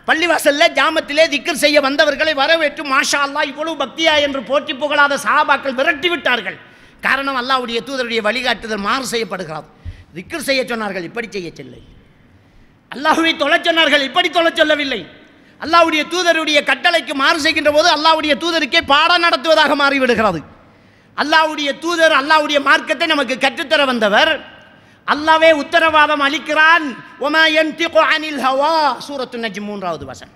பள்ளிவாசல்ல ஜாமத்திலே திக்ர் செய்ய வந்தவர்களை வரவேற்று மாஷா அல்லாஹ் இவ்வளவு பக்தியா என்று போற்றி புகழாத சஹாபாக்கள் விரட்டி விட்டார்கள். காரணம், அல்லாஹ்வுடைய தூதருடைய வழிகாட்டுதல் மாறு செய்யப்படுகிறது. திக்ர் செய்ய சொன்னார்கள், இப்படி செய்ய சொல்லை. அல்லாஹ்வை தொழச் சொன்னார்கள், இப்படி தொழச் சொல்லவில்லை. அல்லாஹ்வுடைய தூதருடைய கட்டளைக்கு மாறு செய்கின்ற போது அல்லாஹ்வுடைய தூதருக்கே பாடம் நடத்துவதாக மாறிவிடுகிறது. அல்லாஹ்வுடைய தூதர் அல்லாஹ்வுடைய மார்க்கத்தை நமக்கு கற்றுத்தர வந்தவர். அல்லாஹ்வே உத்தரவாதம் அளிக்கிறான். வமா யன்திகு அனில் ஹவா, சூரத்து நஜ்ம் 3வது வசனம்.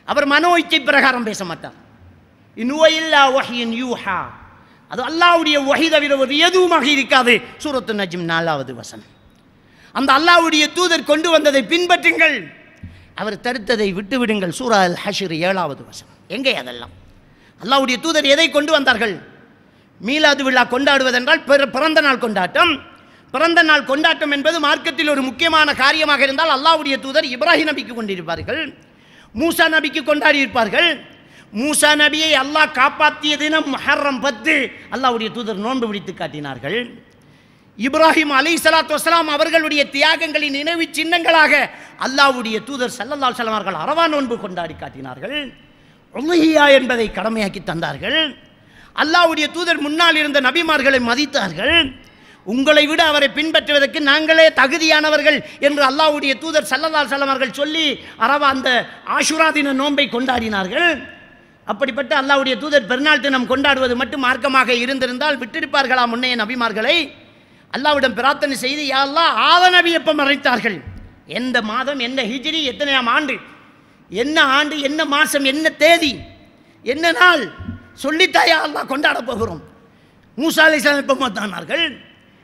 அவர் மனோ இச்சை பிரகாரம் பேச மாட்டார். இன் ஹுவ இல்லா வஹ்யுன் யூஹா, அது அல்லாஹ்வுடைய வஹி தவிர வேறு எதுவுமாக இருக்காது. சூரத்து நஜ்ம் 4வது வசனம். அந்த அல்லாஹ்வுடைய தூதர் கொண்டு வந்ததை பின்பற்றுங்கள், அவர் தடுத்ததை விட்டுவிடுங்கள். சூரா அல் ஹஷ்ர் 7வது வசனம். எங்கே அதெல்லாம்? அல்லாஹ்வுடைய தூதர் எதை கொண்டு வந்தார்கள்? மீலாது விழா கொண்டாடுவதென்றால் பிறந்த நாள் கொண்டாட்டம். பிறந்த நாள் கொண்டாட்டம் என்பது மார்க்கத்தில் ஒரு முக்கியமான காரியமாக இருந்தால் அல்லாஹ்வுடைய தூதர் இப்ராஹிம் நபிக்கு கொண்டிருப்பார்கள், மூசா நபிக்கு கொண்டாடி இருப்பார்கள். மூசா நபியை அல்லாஹ் காப்பாற்றிய தினம் முஹர்ரம் 10 அல்லாஹ்வுடைய தூதர் நோன்பு பிடித்து காட்டினார்கள். இப்ராஹிம் அலைஹிஸ்ஸலாத்து வஸ்ஸலாம் அவர்களுடைய தியாகங்களின் நினைவு சின்னங்களாக அல்லாஹ்வுடைய தூதர் ஸல்லல்லாஹு அலைஹி வஸல்லம் அவர்கள் அரவா நோன்பு கொண்டாடி காட்டினார்கள். உலுஹியா என்பதை கடமையாக்கி தந்தார்கள். அல்லாஹ்வுடைய தூதர் முன்னால் இருந்த நபிமார்களை மதித்தார்கள். உங்களை விட அவரை பின்பற்றுவதற்கு நாங்களே தகுதியானவர்கள் என்று அல்லாஹ்வுடைய தூதர் ஸல்லல்லாஹு அலைஹி வஸல்லம் அவர்கள் சொல்லி அரவா அந்த ஆஷுரா தின நோன்பை கொண்டாடினார்கள். அப்படிப்பட்ட அல்லாஹ்வுடைய தூதர் பெருநாள் தினம் கொண்டாடுவது மட்டும் மார்க்கமாக இருந்திருந்தால் விட்டிருப்பார்களா முன்னைய நபிமார்களை? அல்லாஹ்விடம் பிரார்த்தனை செய்து, யா அல்லாஹ், ஆத நபி எப்போ மறைத்தார்கள், எந்த மாதம், என்ன ஹிஜ்ரி, எத்தனையாம் ஆண்டு, என்ன ஆண்டு, என்ன மாதம், என்ன தேதி, என்ன நாள் சொல்லித்தாயா அல்லாஹ் கொண்டாட போகிறோம். மூசா அலைஹிஸ்ஸலாம் எப்போ மௌத்தானார்கள்,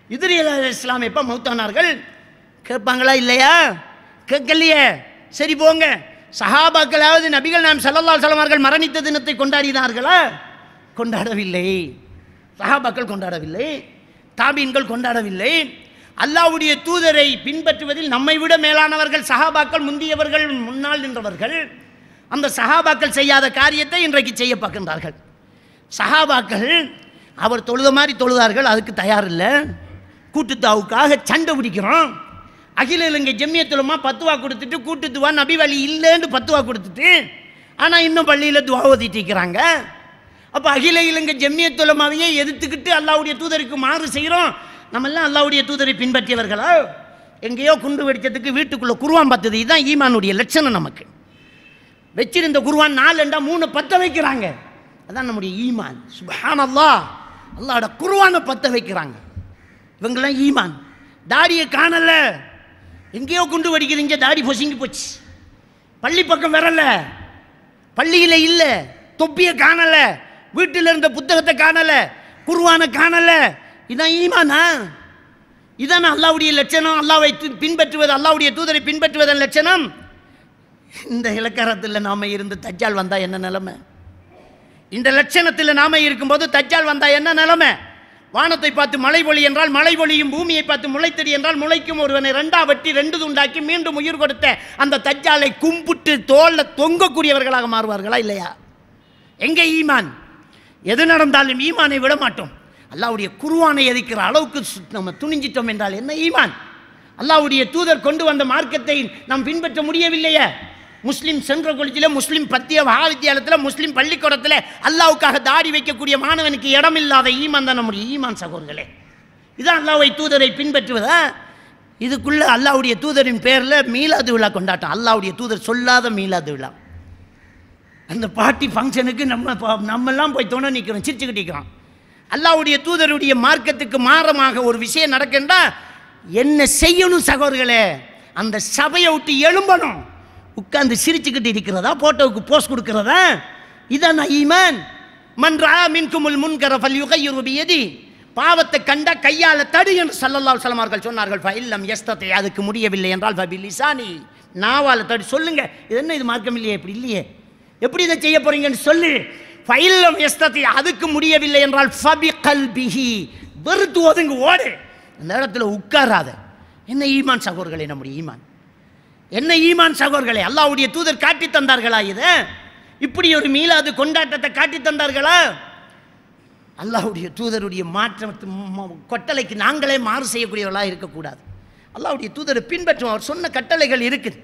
இத்ரீஸ் அலைஹிஸ்ஸலாம் எப்போ மௌத்தானார்கள்? கேட்பாங்களா? இல்லையா? கேட்கலையே. சரி போங்க, சஹாபாக்களாவது நபிகள் நாயம் ஸல்லல்லாஹு அலைஹி வஸல்லம் அவர்கள் மரணித்த தினத்தை கொண்டாடினார்களா? கொண்டாடவில்லை. சஹாபாக்கள் கொண்டாடவில்லை, தாபீன்கள் கொண்டாடவில்லை. அல்லாஹ்வுடைய தூதரை பின்பற்றுவதில் நம்மை விட மேலானவர்கள் சஹாபாக்கள், முந்தியவர்கள், முன்னால் நின்றவர்கள். அந்த சஹாபாக்கள் செய்யாத காரியத்தை இன்றைக்கு செய்ய பார்க்கின்றார்கள். சஹாபாக்கள் அவர் தொழுத மாதிரி தொழுதார்கள், அதுக்கு தயார் இல்லை. கூட்டுத்தாவுக்காக சண்டை பிடிக்கிறோம். அகில இலங்கை ஜம்மியத் உலமா பத்துவா கொடுத்துட்டு கூட்டு துவா நபி வழி இல்லைன்னு பத்துவா கொடுத்துட்டு ஆனால் இன்னும் பள்ளியில் துவா ஓதிட்டு இருக்கிறாங்க. அப்போ அகில இலங்கை ஜம்மியத் உலமாவையே எதிர்த்துக்கிட்டு அல்லாஹ்வுடைய தூதருக்கு மாறு செய்கிறோம். நம்மெல்லாம் அல்லாஹ்வுடைய தூதரை பின்பற்றியவர்களா? எங்கேயோ குண்டு வெடிச்சதுக்கு வீட்டுக்குள்ளே குர்ஆன் பார்த்தது. இதுதான் ஈமானுடைய லட்சணம். நமக்கு வச்சிருந்த குர்ஆன் 4 3 பற்ற வைக்கிறாங்க. அதான் நம்முடைய ஈமான். சுப்ஹானல்லாஹ், அல்லாஹ்வோட குர்ஆனை பற்ற வைக்கிறாங்க. இவங்கெல்லாம் ஈமான். தாடியை காணல, எங்கேயோ குண்டு வெடிக்கிறீங்க, தாடி பொசுங்கி போச்சு. பள்ளி பக்கம் வரல, பள்ளியில் இல்லை, தொப்பியை காணல, வீட்டில் இருந்த புத்தகத்தை காணல, குர்ஆனை காணல. இதான் ஈமானா? இதான் அல்லாஹ்வுடைய லட்சணம். அல்லாஹ்வை பின்பற்றுவது, அல்லாஹ்வுடைய தூதரை பின்பற்றுவதன் லட்சணம். இந்த இலக்கரத்தில் நாம இருந்து தஜ்ஜால் வந்தா என்ன நிலைமை? இந்த லட்சணத்தில் நாம இருக்கும்போது தஜ்ஜால் வந்தா என்ன நிலைமை? வானத்தை பார்த்து மழை பொழி என்றால் மழை பொழியும், பூமியை பார்த்து முளைத்தடி என்றால் முளைக்கும். ஒருவனை 2 வெட்டி 2 துண்டாக்கி மீண்டும் உயிர் கொடுத்த அந்த தஜ்ஜாலை கும்பிட்டு தோல்ல தொங்கக்கூடியவர்களாக மாறுவார்களா? இல்லையா? எங்கே ஈமான்? எது நடந்தாலும் ஈமானை விட மாட்டோம். அல்லாஹ்வுடைய குர்ஆனை எதிர்க்கிற அளவுக்கு நம்ம துணிஞ்சிட்டோம் என்றால் என்ன ஈமான்? அல்லாஹ்வுடைய தூதர் கொண்டு வந்த மார்க்கத்தை நாம் பின்பற்ற முடியவில்லையே. முஸ்லீம் சென்ற கொள்கையில், முஸ்லீம் பத்திய மகாவித்தியாலயத்தில், முஸ்லீம் பள்ளிக்கூடத்தில் அல்லாஹ்வுக்காக தாடி வைக்கக்கூடிய மாணவனுக்கு இடம் இல்லாத ஈமான் தான் நம்முடைய ஈமான் சகோதரர்களே. இதான் அல்லாஹ்வை தூதரை பின்பற்றுவதா? இதுக்குள்ள அல்லாஹ்வுடைய தூதரின் பேரில் மீலாது விழா கொண்டாட்டம். அல்லாஹ்வுடைய தூதர் சொல்லாத மீலாது விழா. அந்த பார்ட்டி ஃபங்க்ஷனுக்கு நம்மெல்லாம் போய் துணை நிற்கிறோம், சிரிச்சுக்கிட்டு நிற்கிறோம். அல்லாஹ்வுடைய தூதருடைய மார்க்கத்துக்கு மாறமாக ஒரு விஷயம் நடக்கின்றா என்ன செய்யணும் சகோதரர்களே? அந்த சபையை விட்டு எழும்பணும். உட்கார்ந்து சிரிச்சுக்கிட்டு இருக்கிறதா, போட்டோவுக்கு போஸ்ட் கொடுக்கிறதா? இதான் ஈமான். மன் ரஆ மின்குமுல் முன்கர ஃபல்யுகையிரு பியதி, பாவத்தை கண்ட கையால தடு என்று ஸல்லல்லாஹு அலைஹி வஸல்லம் அவர்கள் சொன்னார்கள். ஃபஇல்லம் யஸ்ததி, அதுக்கு முடியவில்லை என்றால் ஃபபிலிசானி, நாவால தடு. சொல்லுங்க, இது என்ன, இது மார்க்கம் இல்லையே, இப்படி இல்லையே, எப்படி இதை செய்ய போறீங்கன்னு சொல்லு. ஃபஇல்லம் யஸ்ததி, அதுக்கு முடியவில்லை என்றால் ஃபபிகல்பிஹி, வெறுத்து ஒதுங்கு, ஓடு, அந்த இடத்துல உட்காராத. என்ன ஈமான் சகோதரர்களே? நம்முடைய ஈமான் என்ன ஈமான் சகோதரர்களே? அல்லாஹ்வுடைய தூதர் காட்டி தந்தார்களா? இதை இப்படி ஒரு மீலாது கொண்டாட்டத்தை காட்டி தந்தார்களா? அல்லாஹ்வுடைய தூதருடைய மாற்ற கொட்டளைக்கு நாங்களே மாறு செய்யக்கூடியவர்களாக இருக்கக்கூடாது. அல்லாஹ்வுடைய தூதரை பின்பற்றுவோம். அவர் சொன்ன கட்டளைகள் இருக்குது,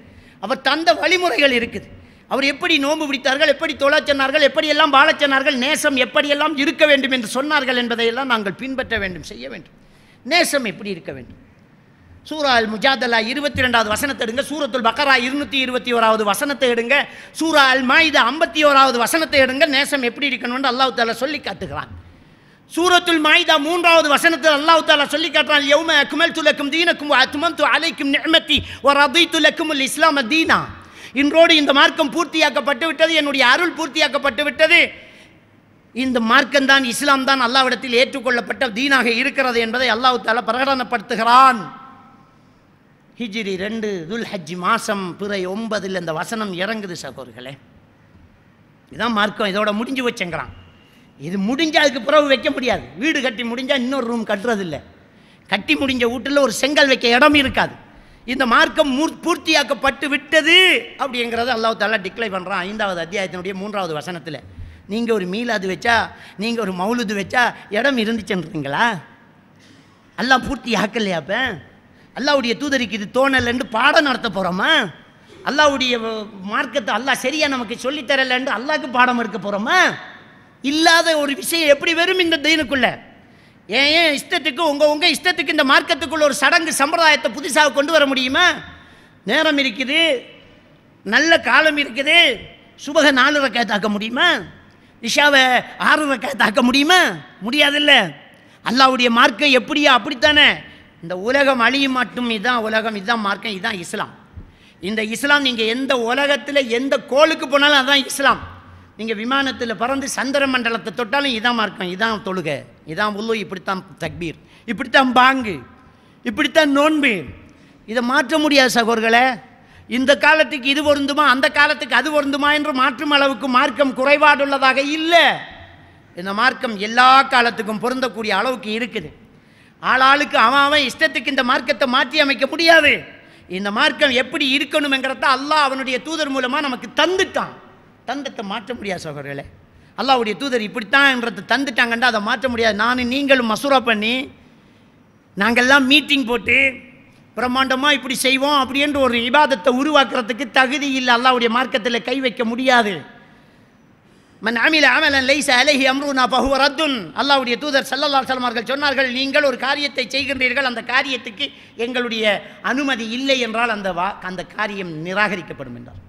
அவர் தந்த வழிமுறைகள் இருக்குது. அவர் எப்படி நோன்பு பிடித்தார்கள், எப்படி தொழச் சொன்னார்கள், எப்படியெல்லாம் வாழச் சொன்னார்கள், நேசம் எப்படியெல்லாம் இருக்க வேண்டும் என்று சொன்னார்கள் என்பதையெல்லாம் நாங்கள் பின்பற்ற வேண்டும், செய்ய வேண்டும். நேசம் எப்படி இருக்க வேண்டும்? சூரா அல் முஜாதலா 22வது வசனத்தை எடுங்க, சூரத்துல் பக்கரா 221வது வசனத்தை எடுங்க, சூரா அல் மாயிதா 51வது வசனத்தை எடுங்க. நேசம் எப்படி இருக்கணும்னு அல்லாஹ் தஆலா சொல்லி காட்டுகிறான். சூரத்துல் மாயிதா 3வது வசனத்தில் அல்லாஹ் தஆலா சொல்லி காட்டுறான், யௌம அக்மல்து லக்கும் தீனக்கும் வ அத்மம்து அலைக்கும் நிஅமதி வ ரதீது லக்குமுல் இஸ்லாம தீனா. இன்றோடு இந்த மார்க்கம் பூர்த்தியாக்கப்பட்டு விட்டது, என்னுடைய அருள் பூர்த்தியாக்கப்பட்டு விட்டது. இந்த மார்க்கம் தான், இஸ்லாம் தான் அல்லாஹ்விடத்தில் ஏற்றுக்கொள்ளப்பட்ட தீனாக இருக்கிறது என்பதை அல்லாஹ் தஆலா பிரகடனப்படுத்துகிறான். ஹிஜ்ரி 2 துல் ஹஜ் மாதம் பிறை 9 இந்த வசனம் இறங்குது சகோதரர்களே. இதுதான் மார்க்கம், இதோட முடிஞ்சு வச்சுங்கிறான். இது முடிஞ்ச அதுக்கு பிறகு வைக்க முடியாது. வீடு கட்டி முடிஞ்சால் இன்னொரு ரூம் கட்டுறதில்லை. கட்டி முடிஞ்ச வீட்டில் ஒரு செங்கல் வைக்க இடம் இருக்காது. இந்த மார்க்கம் பூர்த்தியாக்கப்பட்டு விட்டது அப்படிங்கிறத அல்லாஹ் தஆலா டிக்ளேர் பண்ணுறான் 5வது அத்தியாயத்தினுடைய 3வது வசனத்தில். நீங்கள் ஒரு மீலாது வச்சா, நீங்கள் ஒரு மௌலுது வச்சா இடம் இருந்துச்சுன்றீங்களா? அல்லாஹ் பூர்த்தி ஆக்கலையா? அப்போ அல்லாஹ்வுடைய தூதருக்கு இது தோணலைன்னு பாடம் நடத்த போகிறோமா? அல்லாஹ்வுடைய மார்க்கத்தை அல்லாஹ் சரியாக நமக்கு சொல்லித்தரலைன்னு அல்லாஹ்க்கு பாடம் எடுக்க போகிறோமா? இல்லாத ஒரு விஷயம் எப்படி வரும் இந்த தீனுக்குள்ள? ஏன் இஷ்டத்துக்கு உங்கள் இஷ்டத்துக்கு இந்த மார்க்கத்துக்குள்ள ஒரு சடங்கு சம்பிரதாயத்தை புதுசாக கொண்டு வர முடியுமா? நேரம் இருக்குது, நல்ல காலம் இருக்குது. சுபக 4 ரக்காத்தாக்க முடியுமா? இஷாவை 6 ரக்காத்தாக்க முடியுமா? முடியாதில்ல. அல்லாஹ்வுடைய மார்க்கம் எப்படியா அப்படித்தானே. இந்த உலகம் அழியும் மட்டும் இதுதான் உலகம், இதுதான் மார்க்கம், இதுதான் இஸ்லாம். இந்த இஸ்லாம் நீங்கள் எந்த உலகத்தில் எந்த கோளுக்கு போனாலும் அதுதான் இஸ்லாம். நீங்கள் விமானத்தில் பறந்து சந்திர மண்டலத்தை தொட்டாலும் இதான் மார்க்கம், இதான் தொழுகை, இதான் உல்லு, இப்படித்தான் தக்பீர், இப்படித்தான் பாங்கு, இப்படித்தான் நோன்பு. இதை மாற்ற முடியாது சகோதரர்களே. இந்த காலத்துக்கு இது பொருந்துமா, அந்த காலத்துக்கு அது பொருந்துமா என்று மாற்றும் அளவுக்கு மார்க்கம் குறைபாடுள்ளதாக இல்லை. இந்த மார்க்கம் எல்லா காலத்துக்கும் பொருந்தக்கூடிய அளவுக்கு இருக்குது. ஆளாளுக்கு அவன் இஷ்டத்துக்கு இந்த மார்க்கத்தை மாற்றி அமைக்க முடியாது. இந்த மார்க்கம் எப்படி இருக்கணுங்கிறத அல்லாஹ் அவனுடைய தூதர் மூலமாக நமக்கு தந்துட்டான். தந்தத்தை மாற்ற முடியாது சகோதரர்களே. அல்லாஹ்வுடைய தூதர் இப்படித்தான்ன்றதை தந்துட்டாங்கண்டா அதை மாற்ற முடியாது. நானும் நீங்களும் மசூரா பண்ணி நாங்கள்லாம் மீட்டிங் போட்டு பிரம்மாண்டமாக இப்படி செய்வோம் அப்படின்ற ஒரு இபாதத்தை உருவாக்குறதுக்கு தகுதி இல்லை. அல்லாஹ்வுடைய மார்க்கத்தில் கை வைக்க முடியாது. மன் அமில அமலன் லைஸ அலைஹி அம்ருனா ஃபஹுவ ரத்துன். அல்லாஹ்வுடைய தூதர் ஸல்லல்லாஹு அலைஹி வஸல்லம் அவர்கள் சொன்னார்கள், நீங்கள் ஒரு காரியத்தை செய்கின்றீர்கள், அந்த காரியத்துக்கு எங்களுடைய அனுமதி இல்லை என்றால் அந்த காரியம் நிராகரிக்கப்படும் என்றார்.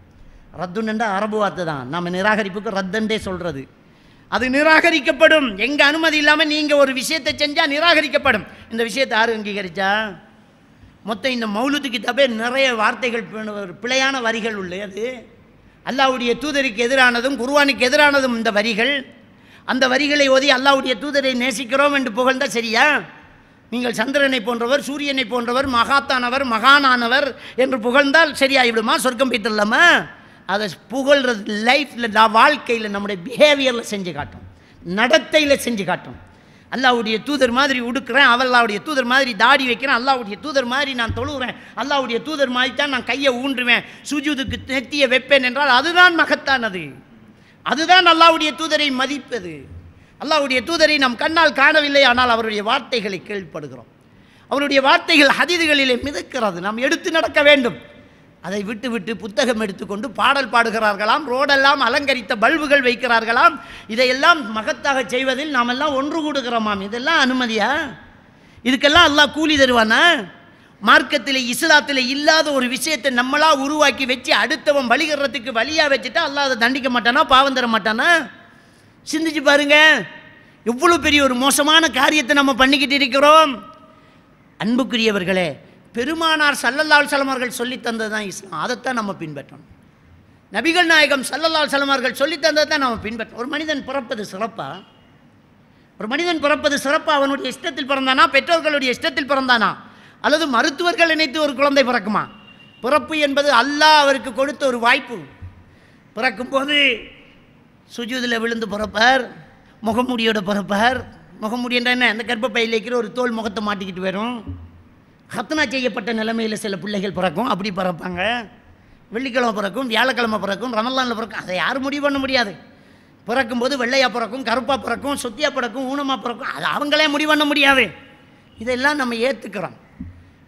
ரத்துன் என்ற அரபு வார்த்தை தான். நம்ம நிராகரிப்புக்கு ரத்தண்டே சொல்கிறது. அது நிராகரிக்கப்படும். எங்கள் அனுமதி இல்லாமல் நீங்கள் ஒரு விஷயத்தை செஞ்சால் நிராகரிக்கப்படும். இந்த விஷயத்தை யார் அங்கீகரிச்சா? மொத்தம் இந்த மௌலூது கிதாபே நிறைய வார்த்தைகள் பிழையான வரிகள் உள்ளது. அல்லாஹ்வுடைய தூதருக்கு எதிரானதும் குர்ஆனுக்கு எதிரானதும் இந்த வரிகள். அந்த வரிகளை ஓதி அல்லாஹ்வுடைய தூதரை நேசிக்கிறோம் என்று புகழ்ந்தால் சரியா? நீங்கள் சந்திரனை போன்றவர், சூரியனை போன்றவர், மகாத்தானவர், மகானானவர் என்று புகழ்ந்தால் சரியாயிவிடுமா? சொர்க்கம் போய்த்துடலாமா? அதை புகழ்றது லைஃப்பில், வாழ்க்கையில், நம்முடைய பிஹேவியரில் செஞ்சு காட்டும், நடத்தையில் செஞ்சு காட்டும். அல்லாஹ்வுடைய தூதர் மாதிரி உடுக்கிறேன், அல்லாஹ்வுடைய தூதர் மாதிரி தாடி வைக்கிறேன், அல்லாஹ்வுடைய தூதர் மாதிரி நான் தொழுகிறேன், அல்லாஹ்வுடைய தூதர் மாதிரி தான் நான் கையை ஊன்றுவேன், சுஜூதுக்கு நெத்தியை வைப்பேன் என்றால் அதுதான் மகத்தானது. அதுதான் அல்லாஹ்வுடைய தூதரை மதிப்பது. அல்லாஹ்வுடைய தூதரை நம் கண்ணால் காணவில்லை, ஆனால் அவருடைய வார்த்தைகளை கேள்விப்படுகிறோம். அவருடைய வார்த்தைகள் ஹதீதுகளிலே மிதக்கிறது. நாம் எடுத்து நடக்க வேண்டும். அதை விட்டு விட்டு புத்தகம் எடுத்துக்கொண்டு பாடல் பாடுகிறார்களாம், ரோடெல்லாம் அலங்கரித்த பல்புகள் வைக்கிறார்களாம். இதையெல்லாம் மகத்தாக செய்வதில் நாம் எல்லாம் ஒன்று கூடுகிறோமாம். இதெல்லாம் அனுமதியா? இதுக்கெல்லாம் அல்லாஹ் கூலி தருவானா? மார்க்கத்தில் இஸ்லாத்தில் இல்லாத ஒரு விஷயத்தை நம்மளா உருவாக்கி வச்சு அடுத்தவன் வழிகிறதுக்கு வழியாக வச்சுட்டா அல்லாஹ் அதை தண்டிக்க மாட்டானா? பாவம் தர மாட்டானா? சிந்திச்சு பாருங்க, எவ்வளோ பெரிய ஒரு மோசமான காரியத்தை நம்ம பண்ணிக்கிட்டு இருக்கிறோம். அன்புக்குரியவர்களே, பெருமானார் ஸல்லல்லாஹு அலைஹி வஸல்லம் அவர்கள் சொல்லி தந்தது தான் இஸ்லாம். அதைத்தான் நம்ம பின்பற்றணும். நபிகள் நாயகம் ஸல்லல்லாஹு அலைஹி வஸல்லம் அவர்கள் சொல்லி தந்ததை தான் நம்ம பின்பற்றணும். ஒரு மனிதன் பிறப்பது சிறப்பா? ஒரு மனிதன் பிறப்பது சிறப்பா? அவனுடைய இஷ்டத்தில் பிறந்தானா, பெற்றோர்களுடைய இஷ்டத்தில் பிறந்தானா, அல்லது மருத்துவர்கள் நினைத்து ஒரு குழந்தை பிறக்குமா? பிறப்பு என்பது அல்லாஹ் அவருக்கு கொடுத்த ஒரு வாய்ப்பு. பிறக்கும்போது சுஜூதில் விழுந்து பிறப்பார், முகமூடியோட பிறப்பார். முகமூடி என்ற என்ன? அந்த கர்ப்பப்பையில் இருக்கிற ஒரு தோல் முகத்தை மாட்டிக்கிட்டு வரும். ஹத்னா செய்யப்பட்ட நிலைமையில் சில பிள்ளைகள் பிறக்கும், அப்படி பிறப்பாங்க. வெள்ளிக்கிழமை பிறக்கும், வியாழக்கிழமை பிறக்கும், ரமலானில் பிறக்கும். அதை யாரும் முடிவு பண்ண முடியாது. பிறக்கும்போது வெள்ளையாக பிறக்கும், கருப்பாக பிறக்கும், சொத்தியாக பிறக்கும், ஊனமாக பிறக்கும். அதை அவங்களே முடிவு பண்ண முடியாது. இதெல்லாம் நம்ம ஏற்றுக்கிறோம்.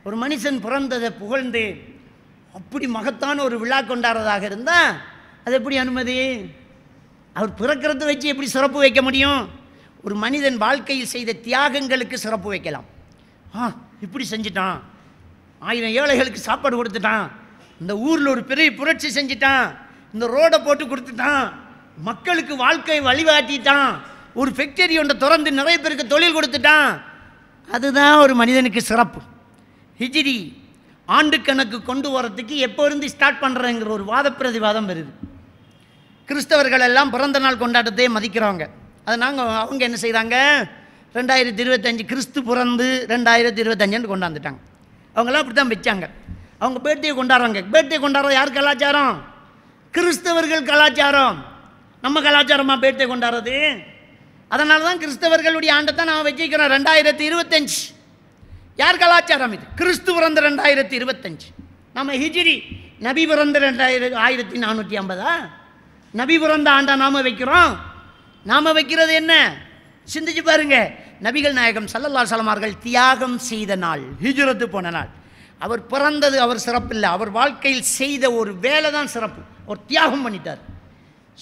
ஒரு மனுஷன் பிறந்ததை புகழ்ந்து அப்படி மகத்தான ஒரு விழா கொண்டாடுறதாக இருந்தால் அது எப்படி அனுமதி? அவர் பிறக்கிறத வச்சு எப்படி சிறப்பு வைக்க முடியும்? ஒரு மனிதன் வாழ்க்கையில் செய்த தியாகங்களுக்கு சிறப்பு வைக்கலாம். இப்படி செஞ்சிட்டான், 1000 ஏழைகளுக்கு சாப்பாடு கொடுத்துட்டான், இந்த ஊரில் ஒரு பெரிய புரட்சி செஞ்சிட்டான், இந்த ரோடை போட்டு கொடுத்துட்டான், மக்களுக்கு வாழ்க்கை வழிகாட்டிட்டான், ஒரு ஃபேக்டரி ஒன்றை திறந்து நிறைய பேருக்கு தொழில் கொடுத்துட்டான். அதுதான் ஒரு மனிதனுக்கு சிறப்பு. ஹிஜ்ரி ஆண்டு கணக்கு கொண்டு வரத்துக்கு எப்போ இருந்து ஸ்டார்ட் பண்ணுறங்கிற ஒரு வாத பிரதிவாதம் வருது. கிறிஸ்தவர்கள் எல்லாம் பிறந்த நாள் கொண்டாட்டத்தையே மதிக்கிறவங்க. அதை அவங்க என்ன செய்கிறாங்க, 2025 கிறிஸ்து பிறந்து 2025 கொண்டாந்துட்டாங்க. அவங்களாம் அப்படி தான் வச்சாங்க. அவங்க பேர்த்தியை கொண்டாடுறாங்க. பேர்த்தியை கொண்டாடுறது யார் கலாச்சாரம்? கிறிஸ்தவர்கள் கலாச்சாரம். நம்ம கலாச்சாரமாக பேர்த்தியை கொண்டாடுறது. அதனால தான் கிறிஸ்தவர்களுடைய ஆண்டை தான் நான் வச்சுக்கிறோம் 2025. யார் கலாச்சாரம் இது? கிறிஸ்து பிறந்த 2025. நம்ம ஹிஜ்ரி நபி பிறந்த 1450. நபி பிறந்த ஆண்டா நாம் வைக்கிறோம். நாம் வைக்கிறது என்ன? சிந்திச்சு பாருங்க. நபிகள் நாயகம் ஸல்லல்லாஹு அலைஹி வஸல்லம் அவர்கள் தியாகம் செய்த நாள், ஹிஜ்ரத்து போன நாள். அவர் பிறந்தது அவர் சிறப்பு இல்லை, அவர் வாழ்க்கையில் செய்த ஒரு வேலை தான் சிறப்பு. ஒரு தியாகம் பண்ணிட்டார்.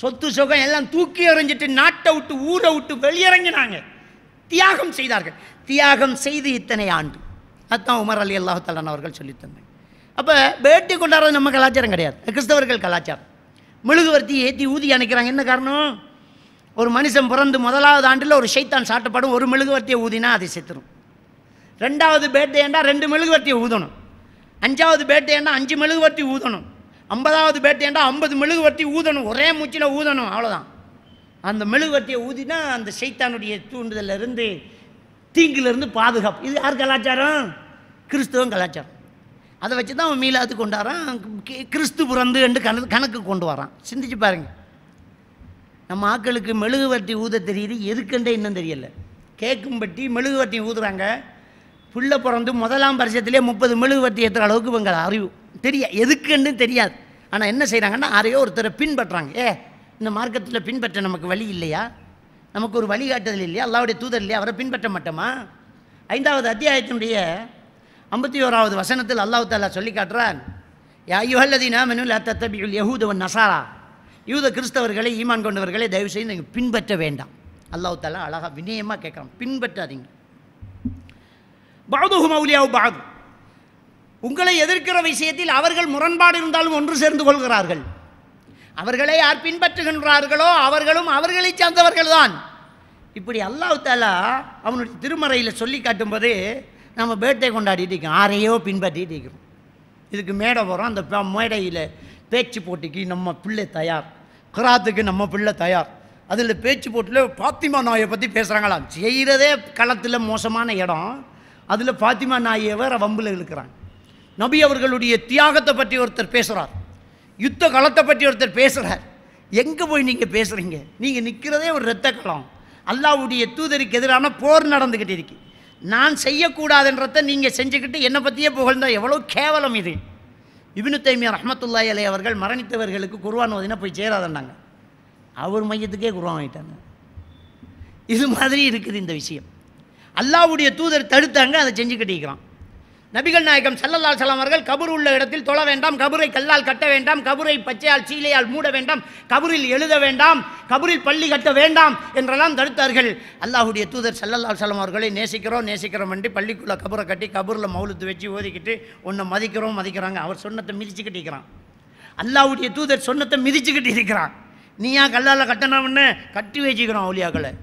சொத்து சுகம் எல்லாம் தூக்கி எறிஞ்சிட்டு நாட்டை விட்டு ஊரை விட்டு வெளியிறங்கினாங்க, தியாகம் செய்தார்கள். தியாகம் செய்து இத்தனை ஆண்டு. அதுதான் உமர் அலி அல்லாஹு தஆலா அவர்கள் சொல்லி தந்தாங்க. அப்போ பேட்டி கொண்டாடுறது நம்ம கலாச்சாரம் கிடையாது, கிறிஸ்தவர்கள் கலாச்சாரம். மெழுகுவர்த்தி ஏற்றி ஊதி அணைக்கிறாங்க. என்ன காரணம்? ஒரு மனுஷன் பிறந்து 1வது ஆண்டில் ஒரு ஷைத்தான் சாட்டப்படும். ஒரு மெழுகுவர்த்தியை ஊதினா அதை செத்துரும். 2வது பேட்டேண்டா 2 மெழுகுவர்த்தியை ஊதணும். 5வது பேட்டேண்டா 5 மெழுகுவர்த்தி ஊதணும். 50வது பேட்டேண்டா 50 மெழுகுவர்த்தி ஊதணும். ஒரே மூச்சில் ஊதணும். அவ்வளோதான். அந்த மெழுகுவர்த்தியை ஊதினா அந்த ஷைத்தானுடைய தூண்டுதலிருந்து தீங்கிலிருந்து பாதுகாப்பு. இது யார் கலாச்சாரம்? கிறிஸ்துவம் கலாச்சாரம். அதை வச்சு தான் அவன் மீலாது கொண்டாடுறான், கிறிஸ்து பிறந்து என்று கணக்கு கொண்டு வரான். சிந்திச்சு பாருங்க. நம்ம ஆக்களுக்கு மெழுகுவர்த்தி ஊத தெரியுது, எதுக்குன்றே இன்னும் தெரியல. கேட்கும்பட்டி மெழுகுவர்த்தி ஊதுறாங்க. புள்ள பிறந்து 1ஆம் வருஷத்துலேயே 30 மெழுகுவர்த்தி ஏற்றுற அளவுக்கு இவங்க அறிவு எதுக்குன்னு தெரியாது. ஆனால் என்ன செய்கிறாங்கன்னா, யாரையோ ஒருத்தரை பின்பற்றுறாங்க. இந்த மார்க்கத்தில் பின்பற்ற நமக்கு வழி இல்லையா? நமக்கு ஒரு வழிகாட்டுதல் இல்லையா? அல்லாஹ்வுடைய தூதர் இல்லையா? அவரை பின்பற்ற மாட்டோமா? 5வது அத்தியாயத்தினுடைய 51வது வசனத்தில் அல்லாஹ் தஆலா சொல்லி காட்டுறான், யா அய்யுஹல்லதீன ஆமனூ லா தத்தபிஉல் யஹூத வன் நஸாரா. யூத கிறிஸ்தவர்களை, ஈமான் கொண்டவர்களை தயவு செய்து நீங்கள் பின்பற்ற வேண்டாம். அல்லாஹ் தஆலா அழகாக வினயமாக கேட்குறான், பின்பற்றாதீங்க. பஅதுஹும் அவுலியாஉ பஅத். உங்களை எதிர்க்கிற விஷயத்தில் அவர்கள் முரண்பாடு இருந்தாலும் ஒன்று சேர்ந்து கொள்கிறார்கள். அவர்களை யார் பின்பற்றுகின்றார்களோ அவர்களும் அவர்களை சார்ந்தவர்கள் தான். இப்படி அல்லாஹ் தஆலா அவனுடைய திருமறையில் சொல்லி காட்டும்போது நம்ம பேட்டை கொண்டாடிட்டு இருக்கோம், யாரையோ பின்பற்றிட்டு இருக்கிறோம். இதுக்கு மேடை போகிறோம், அந்த மேடையில் பேச்சு போட்டிக்கு நம்ம பிள்ளை தயார், கிராத்துக்கு நம்ம பிள்ளை தயார். அதில் பேச்சு போட்டியில் பாத்திமா நாயை பற்றி பேசுகிறாங்களாம். செய்கிறதே களத்தில் மோசமான இடம், அதில் பாத்திமா நாயை வேற வம்பில் இழுக்கிறாங்க. நபி அவர்களுடைய தியாகத்தை பற்றி ஒருத்தர் பேசுகிறார், யுத்த களத்தை பற்றி ஒருத்தர் பேசுகிறார். எங்கே போய் நீங்கள் பேசுகிறீங்க? நீங்கள் நிற்கிறதே ஒரு இரத்த களம். அல்லாஹ்வுடைய தூதருக்கு எதிரான போர் நடந்துக்கிட்டு இருக்கு. நான் செய்யக்கூடாதுன்றதை நீங்கள் செஞ்சுக்கிட்டு என்னை பற்றியே புகழ்ந்தா எவ்வளோ கேவலம் இது. இப்னு தைமியா ரஹ்மத்துல்லாஹி அலைஹி அவர்கள் மரணித்தவர்களுக்கு குர்ஆன் ஓதினா போய் சேராதன்னாங்க. அவர் மையத்துக்கே குர்ஆன் ஆகிட்டாங்க. இது மாதிரி இருக்குது இந்த விஷயம். அல்லாஹ்வுடைய தூதர் தடுத்தாங்க, அதை செஞ்சுக்கிட்டு இருக்கிறான். நபிகள் நாயகம் ஸல்லல்லாஹு அலைஹி வஸல்லம் அவர்கள் கபர் உள்ள இடத்தில் தொழ வேண்டாம், கபரை கல்லால் கட்ட வேண்டாம், கபரை பச்சையால் சீலையால் மூட வேண்டாம், கபரில் எழுத வேண்டாம், கபரில் பள்ளி கட்ட வேண்டாம் என்றெல்லாம் தடுத்தார்கள். அல்லாஹ்வுடைய தூதர் ஸல்லல்லாஹு அலைஹி வஸல்லம் அவர்களை நேசிக்கிறோம் என்று பள்ளிக்குள்ளே கபரை கட்டி கபரில் மௌலுத்து வச்சு ஓதிக்கிட்டு உன்னை மதிக்கிறாங்க. அவர் சொன்னத்தை மிதிச்சுக்கிட்டு இருக்கிறான். அல்லாஹ்வுடைய தூதர் சொன்னத்தை மிதிச்சுக்கிட்டு இருக்கிறான். நீயா கல்லால் கட்டணாமன்னு கட்டி வச்சுக்கிறோம் அவுலியாக்களை,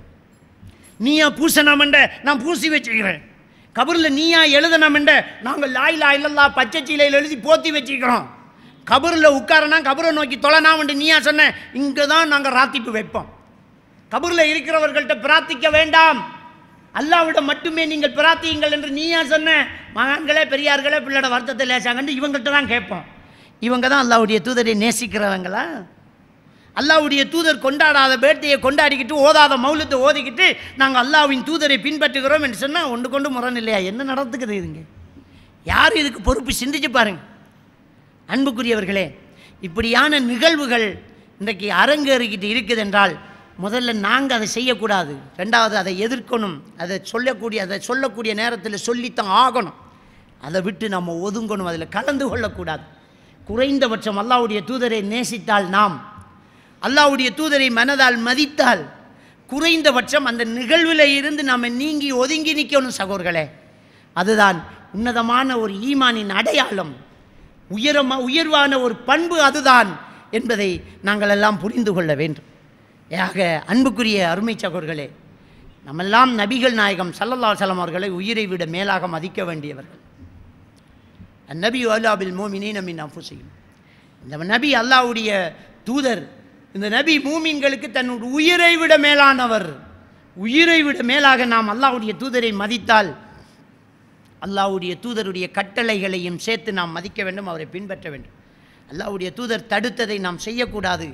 நீயா பூசணாமண்ட நான் பூசி வச்சுக்கிறேன், கபரில் நீயா எழுதணுமெண்ட நாங்கள் லா இலாஹ இல்லல்லாஹ் பச்சை சீலையில் எழுதி போத்தி வச்சுக்கிறோம், கபரில் உட்காரனா கபரை நோக்கி தொலைனாமண்டு நீயா சொன்ன, இங்கே தான் நாங்கள் ராத்திப்பு வைப்போம். கபரில் இருக்கிறவர்கள்ட்ட பிரார்த்திக்க வேண்டாம், அல்லாஹ்விடம் மட்டுமே நீங்கள் பிரார்த்தியுங்கள் என்று நீயா சொன்ன. மகான்களே பெரியார்களே பிள்ளையோட வருத்தத்தை லேசாங்கன்னு இவங்கள்ட்ட தான் கேட்போம். இவங்க தான் அல்லாஹ்வுடைய தூதரை நேசிக்கிறவங்களா? அல்லாஹ்வுடைய தூதர் கொண்டாடாத பேட்டையை கொண்டாடிக்கிட்டு ஓதாத மௌலத்தை ஓதிக்கிட்டு நாங்கள் அல்லாஹ்வின் தூதரை பின்பற்றுகிறோம் என்று சொன்னால் ஒன்று கொண்டு முரண் இல்லையா? என்ன நடந்துக்குது இதுங்க? யார் இதுக்கு பொறுப்பு? சிந்திச்சு பாருங்க அன்புக்குரியவர்களே. இப்படியான நிகழ்வுகள் இன்றைக்கு அரங்கேறிக்கிட்டு இருக்குது என்றால் முதல்ல நாங்கள் அதை செய்யக்கூடாது, ரெண்டாவது அதை எதிர்க்கணும், அதை சொல்லக்கூடிய நேரத்தில் சொல்லித்தான் ஆகணும். அதை விட்டு நம்ம ஒதுங்கணும், அதில் கலந்து கொள்ளக்கூடாது. குறைந்தபட்சம் அல்லாஹ்வுடைய தூதரை நேசித்தால், நாம் அல்லாஹ்வுடைய தூதரை மனதால் மதித்தால், குறைந்தபட்சம் அந்த நிகழ்வில் இருந்து நாம் நீங்கி ஒதுங்கி நிற்கணும் சகோதரர்களே. அதுதான் உன்னதமான ஒரு ஈமானின் அடையாளம், உயர்வான ஒரு பண்பு அதுதான் என்பதை நாங்கள் எல்லாம் புரிந்து கொள்ள வேண்டும். ஆக அன்புக்குரிய அருமை சகோதரர்களே, நம்மெல்லாம் நபிகள் நாயகம் ஸல்லல்லாஹு அலைஹி வஸல்லம் அவர்களை உயிரை விட மேலாக மதிக்க வேண்டியவர்கள். அந்நபி அவுலா பில் முஃமினீன மின் அன்ஃபுஸிஹிம். இந்த நபி அல்லாஹ்வுடைய தூதர், இந்த நபி மூமின்களுக்கு தன்னுடைய உயிரை விட மேலானவர். உயிரை விட மேலாக நாம் அல்லாஹ்வுடைய தூதரை மதித்தால், அல்லாஹ்வுடைய தூதருடைய கட்டளைகளையும் சேர்த்து நாம் மதிக்க வேண்டும், அவரை பின்பற்ற வேண்டும். அல்லாஹ்வுடைய தூதர் தடுத்ததை நாம் செய்யக்கூடாது.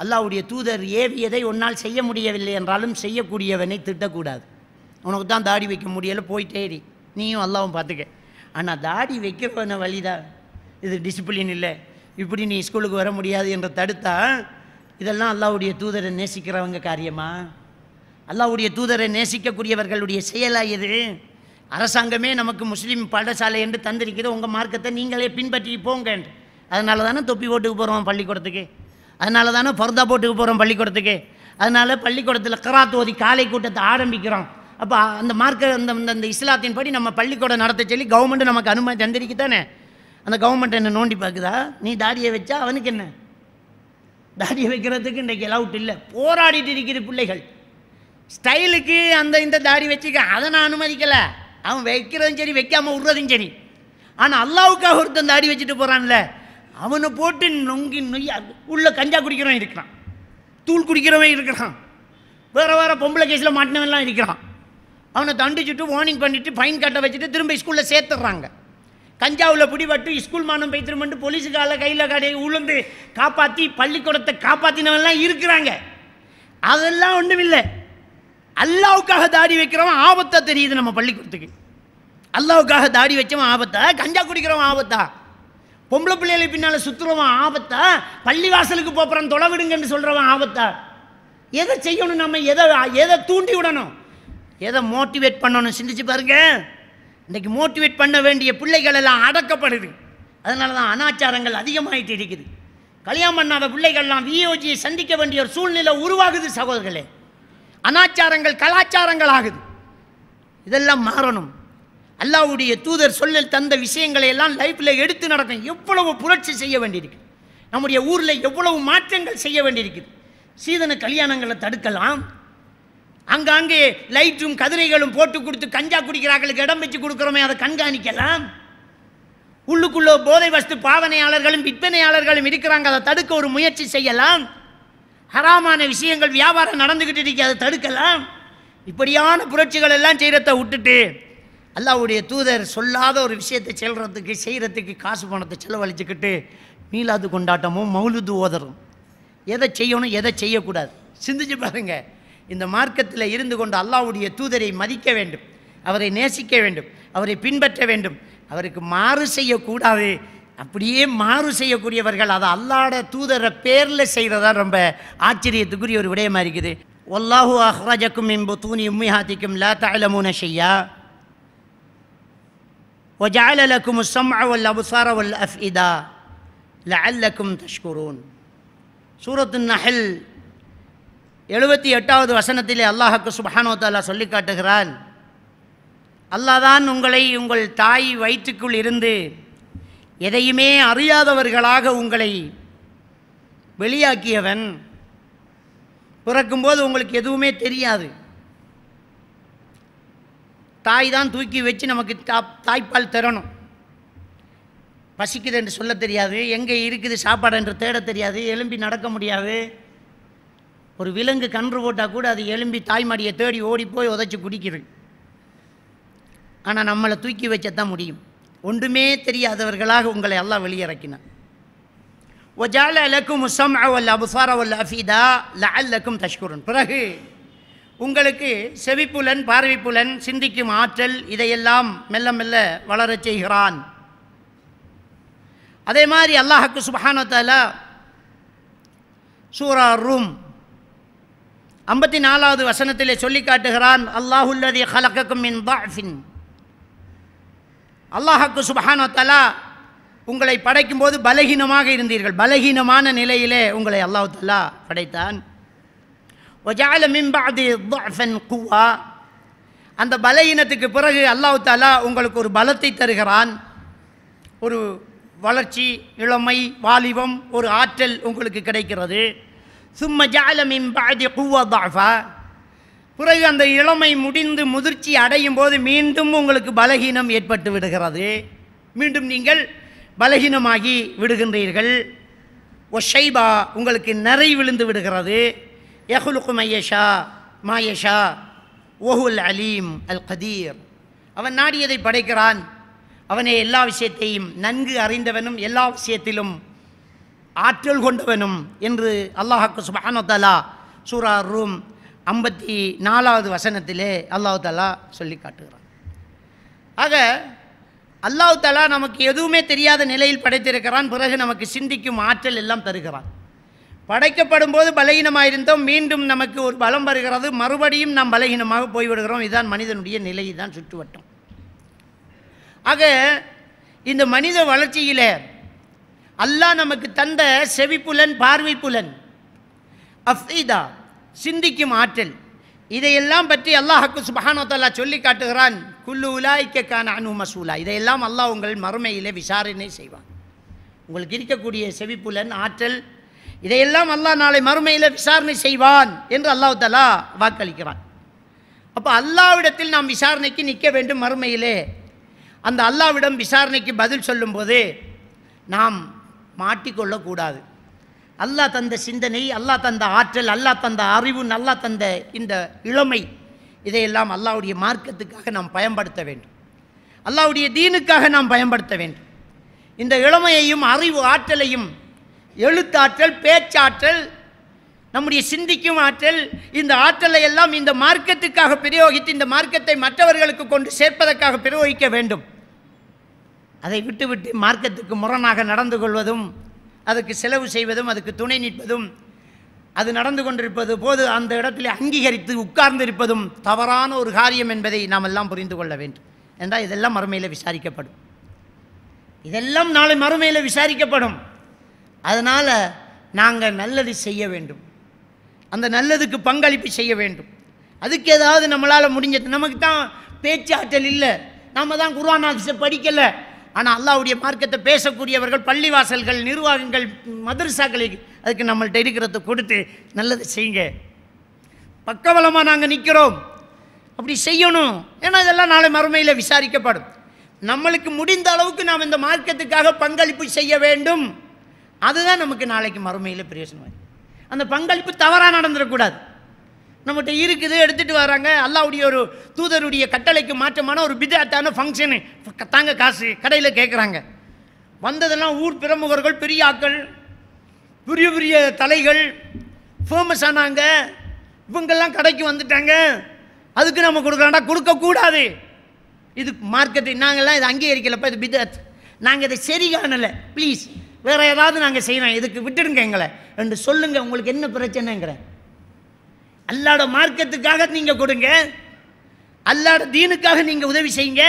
அல்லாஹ்வுடைய தூதர் ஏவியதை ஒன்றால் செய்ய முடியவில்லை என்றாலும் செய்யக்கூடியவனை திட்டக்கூடாது. உனக்கு தான் தாடி வைக்க முடியலை, போயிட்டேரி, நீயும் அல்லாவும் பார்த்துக்க. ஆனால் தாடி வைக்கிறவன வழிதான், இது டிசிப்ளின் இல்லை, இப்படி நீ ஸ்கூலுக்கு வர முடியாது என்று தடுத்தா, இதெல்லாம் அல்லாஹ்வுடைய தூதரை நேசிக்கிறவங்க காரியமா? அல்லாஹ்வுடைய தூதரை நேசிக்கக்கூடியவர்களுடைய செயலா இது? அரசாங்கமே நமக்கு முஸ்லீம் பாடசாலை என்று தந்திருக்கிறது, உங்கள் மார்க்கத்தை நீங்களே பின்பற்றி போங்க. அதனால தானே தொப்பி போட்டுக்கு போகிறோம் பள்ளிக்கூடத்துக்கு, அதனால தானே ஃபர்தா போட்டுக்கு போகிறோம் பள்ளிக்கூடத்துக்கு, அதனால் பள்ளிக்கூடத்தில் கிராத் ஓதி காலை கூட்டத்தை ஆரம்பிக்கிறோம். அப்போ அந்த மார்க்க அந்த இஸ்லாத்தின் படி நம்ம பள்ளிக்கூடம் நடத்த சொல்லி கவர்மெண்ட்டு நமக்கு அனுமதி தந்திருக்கு தானே. அந்த கவர்மெண்ட் என்ன நோண்டி பார்க்குதா? நீ தாடியை வச்சா அவனுக்கு என்ன? தாடியை வைக்கிறதுக்கு இன்றைக்கு அலவுட் இல்லை, போராடிட்டு இருக்கிற பிள்ளைகள். ஸ்டைலுக்கு இந்த தாடி வச்சுக்க, அதை நான் அனுமதிக்கலை. அவன் வைக்கிறதும் சரி, வைக்காமல் விட்றதும் சரி. ஆனால் அல்லாவுக்காக ஒருத்தன் தாடி வச்சுட்டு போகிறான்ல, அவனை போட்டு நொங்கி நொய்யா உள்ள கஞ்சா குடிக்கிறவன் இருக்கிறான், தூள் குடிக்கிறவன் இருக்கிறான், வேறு வேறு பொம்பளை கேஸில் மாட்டினவெல்லாம் இருக்கிறான். அவனை தண்டிச்சுட்டு வார்னிங் பண்ணிவிட்டு ஃபைன் கட்ட வச்சுட்டு திரும்ப ஸ்கூலில் சேர்த்துடுறாங்க. கஞ்சாவில் பிடிபட்டு ஸ்கூல் மானம் போய் திரும்ப போலீஸுக்கால கையில் கடையை உளுந்து காப்பாற்றி பள்ளிக்கூடத்தை காப்பாற்றினவெல்லாம் இருக்கிறாங்க. அதெல்லாம் ஒன்றும் இல்லை. அல்லாவுக்காக தாடி வைக்கிறவன் ஆபத்தா தெரியுது நம்ம பள்ளிக்கூடத்துக்கு. அல்லாவுக்காக தாடி வச்சவன் ஆபத்தா? கஞ்சா குடிக்கிறவன் ஆபத்தா? பொம்பளை பிள்ளைகளை பின்னால் சுற்றுறவன் ஆபத்தா? பள்ளிவாசலுக்கு போப்புறான் தொலை விடுங்கன்னு சொல்கிறவன் ஆபத்தா? எதை செய்யணும் நம்ம? எதை தூண்டி விடணும்? எதை மோட்டிவேட் பண்ணணும்? சிந்திச்சு பாருங்க. இன்றைக்கி மோட்டிவேட் பண்ண வேண்டிய பிள்ளைகள் எல்லாம் அடக்கப்படுது. அதனால தான் அனாச்சாரங்கள் அதிகமாகிட்டு இருக்குது. கல்யாணம் பண்ணாத பிள்ளைகள்லாம் வியோஜியை சந்திக்க வேண்டிய ஒரு சூழ்நிலை உருவாகுது சகோதரர்களே. அனாச்சாரங்கள் கலாச்சாரங்கள் ஆகுது. இதெல்லாம் மாறணும். அல்லாஹ்வுடைய தூதர் சொல்ல தந்த விஷயங்களை எல்லாம் லைஃப்பில் எடுத்து நடக்கும். எவ்வளவு புரட்சி செய்ய வேண்டியிருக்கு, நம்முடைய ஊரில் எவ்வளவு மாற்றங்கள் செய்ய வேண்டியிருக்குது. சீதன கல்யாணங்களை தடுக்கலாம். அங்காங்கே லைட்டும் கதிரைகளும் போட்டு கொடுத்து கஞ்சா குடிக்கிறார்களுக்கு இடம் வச்சு கொடுக்குறோமே, அதை கண்காணிக்கலாம். உள்ளுக்குள்ள போதை வஸ்து பாவனையாளர்களும் விற்பனையாளர்களும் இருக்கிறாங்க, அதை தடுக்க ஒரு முயற்சி செய்யலாம். ஹராமான விஷயங்கள் வியாபாரம் நடந்துக்கிட்டு இருக்கு, அதை தடுக்கலாம். இப்படியான புரட்சிகள் எல்லாம் செய்கிறத விட்டுட்டு அல்லாஹ்வுடைய தூதர் சொல்லாத ஒரு விஷயத்தை செய்கிறதுக்கு காசு பணத்தை செலவழிச்சுக்கிட்டு மீலாது கொண்டாட்டமும் மௌலுது ஓதரும். எதை செய்யணும், எதை செய்யக்கூடாது சிந்திச்சு பாருங்க. இந்த மார்க்கத்தில் இருந்து கொண்டு அல்லாஹ்வுடைய தூதரை மதிக்க வேண்டும், அவரை நேசிக்க வேண்டும், அவரை பின்பற்ற வேண்டும், அவருக்கு மாறு செய்யக்கூடாது. அப்படியே மாறு செய்யக்கூடியவர்கள் அதை அல்லாஹ்வுடைய தூதரை பேரில் செய்கிறதா ரொம்ப ஆச்சரியத்துக்குரிய ஒரு விடயமா இருக்குது. வல்லாஹு அஹ்ரஜக்கும் மின் புத்தூனி உம்மிஹாத்திக்கும் லா தஅலமூன ஷையா وجعل لكم السمع والأبصار والأفئدة لعلكم تشكرون. சூரத்து நஹல் 78வது வசனத்திலே அல்லாஹ் சுப்ஹானஹு வ தஆலா சொல்லி காட்டுகிறான், அல்லாஹ் தான் உங்களை உங்கள் தாய் வயிற்றுக்குள் இருந்து எதையுமே அறியாதவர்களாக உங்களை வெளியாக்கியவன். பிறக்கும்போது உங்களுக்கு எதுவுமே தெரியாது. தாய் தான் தூக்கி வச்சு நமக்கு தாய்ப்பால் தரணும். பசிக்குது என்று சொல்ல தெரியாது, எங்கே இருக்குது சாப்பாடு என்று தேட தெரியாது, எலும்பி நடக்க முடியாது. ஒரு விலங்கு கன்று போட்டால் கூட அது எலும்பி தாய்மாடியை தேடி ஓடி போய் உதைச்சி குடிக்குது. ஆனால் நம்மளை தூக்கி வச்சத்தான் முடியும். ஒன்றுமே தெரியாதவர்களாக உங்களை அல்லாஹ் வெளியிறக்கினான். وَجَعَلَ لَكُمُ السَّمْعَ وَالْأَبْصَارَ وَالْأَفْئِدَةَ لَعَلَّكُمْ تَشْكُرُونَ. பிறகு உங்களுக்கு செவிப்புலன், பார்வைப்புலன், சிந்திக்கும் ஆற்றல், இதையெல்லாம் மெல்ல மெல்ல வளரச் செய்கிறான். அதே மாதிரி அல்லாஹ் சுப்ஹானஹு வ தஆலா சூரா ரூம் 54வது வசனத்திலே சொல்லி காட்டுகிறான், அல்லாஹுல்லதி ஹலகக்கும் மின் ضعஃபின் அல்லாஹ்வுக்கு சுப்ஹானஹு வ தஆலா உங்களை படைக்கும்போது பலகீனமாக இருந்தீர்கள். பலகீனமான நிலையிலே உங்களை அல்லாஹ் தஆலா படைத்தான். வஜஅல மின் பஅதி ضعفன் குவா, அந்த பலகீனத்துக்கு பிறகு அல்லாஹ் தஆலா உங்களுக்கு ஒரு பலத்தை தருகிறான். ஒரு வளர்ச்சி, இளமை, வாலிபம், ஒரு ஆற்றல் உங்களுக்கு கிடைக்கிறது. சும்ம ஜஅல மின் பஅதி குவா ضعفா, பிறகு அந்த இளமை முடிந்து முதிர்ச்சி அடையும் போது மீண்டும் உங்களுக்கு பலகீனம் ஏற்பட்டு விடுகிறது. மீண்டும் நீங்கள் பலகீனமாகி விடுகின்றீர்கள். ஒஷைபா, உங்களுக்கு நிறை விழுந்து விடுகிறது. யஹ்லுகு மையஷா மாயஷா வஹுல் அலீம் அல் கதீர், அவன் நாடியதை படைக்கிறான். அவனே எல்லா விஷயத்தையும் நன்கு அறிந்தவனும் எல்லா விஷயத்திலும் ஆற்றல் கொண்டவனும் என்று அல்லாஹ்வுக்கு சுப்ஹானஹு வ தஆலா சூரா ரூம் 54வது வசனத்திலே அல்லாஹ் தஆலா சொல்லி காட்டுகிறான். ஆக அல்லாஹ் தஆலா நமக்கு எதுவுமே தெரியாத நிலையில் படைத்திருக்கிறான். பிறகு நமக்கு சிந்திக்கும் ஆற்றல் எல்லாம் தருகிறான். படைக்கப்படும் போது பலகீனமாக இருந்தோம், மீண்டும் நமக்கு ஒரு பலம் வருகிறது, மறுபடியும் நாம் பலகீனமாக போய்விடுகிறோம். இதுதான் மனிதனுடைய நிலை, தான் சுற்றுவட்டம். ஆக இந்த மனித வளர்ச்சியில் அல்லாஹ் நமக்கு தந்த செவிப்புலன், பார்வைப்புலன், அஃபீதா, சிந்திக்கும் ஆற்றல், இதையெல்லாம் பற்றி அல்லாஹ்வுக்கு சுப்ஹானஹு வ தஆலா சொல்லி காட்டுகிறான். குல்லு உலாயிக கான அன்ஹு மஸ்ஊலா, இதையெல்லாம் அல்லாஹ் உங்கள் மறுமையிலே விசாரணை செய்வான். உங்களுக்கு இருக்கக்கூடிய செவிப்புலன், ஆற்றல், இதையெல்லாம் அல்லாஹ் நாளை மறுமையில் விசாரணை செய்வான் என்று அல்லாஹ் தஆலா வாக்களிக்கிறான். அப்போ அல்லாஹ்விடத்தில் நாம் விசாரணைக்கு நிற்க வேண்டும். மறுமையிலே அந்த அல்லாஹ்விடம் விசாரணைக்கு பதில் சொல்லும்போது நாம் மாட்டிக்கொள்ளக்கூடாது. அல்லாஹ் தந்த சிந்தனை, அல்லாஹ் தந்த ஆற்றல், அல்லாஹ் தந்த அறிவு, அல்லாஹ் தந்த இந்த இளமை, இதையெல்லாம் அல்லாஹ்வுடைய மார்க்கத்துக்காக நாம் பயன்படுத்த வேண்டும். அல்லாஹ்வுடைய தீனுக்காக நாம் பயன்படுத்த வேண்டும். இந்த இளமையையும் அறிவு ஆற்றலையும், எழுத்தாற்றல், பேச்சாற்றல், நம்முடைய சிந்திக்கும் ஆற்றல், இந்த ஆற்றலை எல்லாம் இந்த மார்க்கத்துக்காக பிரயோகித்து இந்த மார்க்கத்தை மற்றவர்களுக்கு கொண்டு சேர்ப்பதற்காக பிரயோகிக்க வேண்டும். அதை விட்டுவிட்டு மார்க்கத்துக்கு முரணாக நடந்து கொள்வதும், அதுக்கு செலவு செய்வதும், அதுக்கு துணை நிற்பதும், அது நடந்து கொண்டிருப்பது போது அந்த இடத்துல அங்கீகரித்து உட்கார்ந்திருப்பதும் தவறான ஒரு காரியம் என்பதை நாம் எல்லாம் புரிந்து கொள்ள வேண்டும். என்றால் இதெல்லாம் மறுமையில் விசாரிக்கப்படும். இதெல்லாம் நாளை மறுமையில் விசாரிக்கப்படும். அதனால் நாங்கள் நல்லது செய்ய வேண்டும், அந்த நல்லதுக்கு பங்களிப்பு செய்ய வேண்டும். அதுக்கு ஏதாவது நம்மளால் முடிஞ்சது. நமக்கு தான் பேச்சு ஆற்றல் இல்லை, நம்ம தான் குர்ஆன் ஹதீஸை படிக்கலை. ஆனால் அல்லாஹ்வுடைய மார்க்கத்தை பேசக்கூடியவர்கள், பள்ளிவாசல்கள், நிர்வாகங்கள், மதரசாக்களுக்கு அதுக்கு நம்மள்கிட்ட இருக்கிறத கொடுத்து நல்லது செய்யுங்க. பக்கபலமாக நாங்கள் நிற்கிறோம், அப்படி செய்யணும். ஏன்னா இதெல்லாம் நாளை மறுமையில் விசாரிக்கப்படும். நம்மளுக்கு முடிந்த அளவுக்கு நாம் இந்த மார்க்கத்துக்காக பங்களிப்பு செய்ய வேண்டும். அதுதான் நமக்கு நாளைக்கு மறுமையில் பிரயோஜனம். அந்த பங்களிப்பு தவறாக நடந்துடக்கூடாது. நம்மகிட்ட இருக்குது, எடுத்துகிட்டு வராங்க, அல்லாஹ்வுடைய ஒரு தூதருடைய கட்டளைக்கு மாற்றமான ஒரு பித்அத்தான ஃபங்க்ஷனு, தாங்க காசு கடையில் கேட்குறாங்க. வந்ததெல்லாம் ஊர் பிரமுகர்கள், பெரிய ஆக்கள், பெரிய பெரிய தலைகள், ஃபேமஸ் ஆனாங்க, இவங்கெல்லாம் கடைக்கு வந்துட்டாங்க. அதுக்கு நம்ம கொடுக்குறாண்டா, கொடுக்கக்கூடாது. இது மார்க்கெட்டு, நாங்கள்லாம் இதை அங்கீகரிக்கலப்பா, இது பித்அத், நாங்கள் இதை சரி காணலை, ப்ளீஸ் வேறு ஏதாவது நாங்கள் செய்கிறோம், இதுக்கு விட்டுடுங்க எங்களை என்று சொல்லுங்கள். உங்களுக்கு என்ன பிரச்சனைங்கிறேன். அல்லாஹ்வுடைய மார்க்கத்துக்காக நீங்கள் கொடுங்க, அல்லாஹ்வுடைய தீனுக்காக நீங்கள் உதவி செய்யுங்க.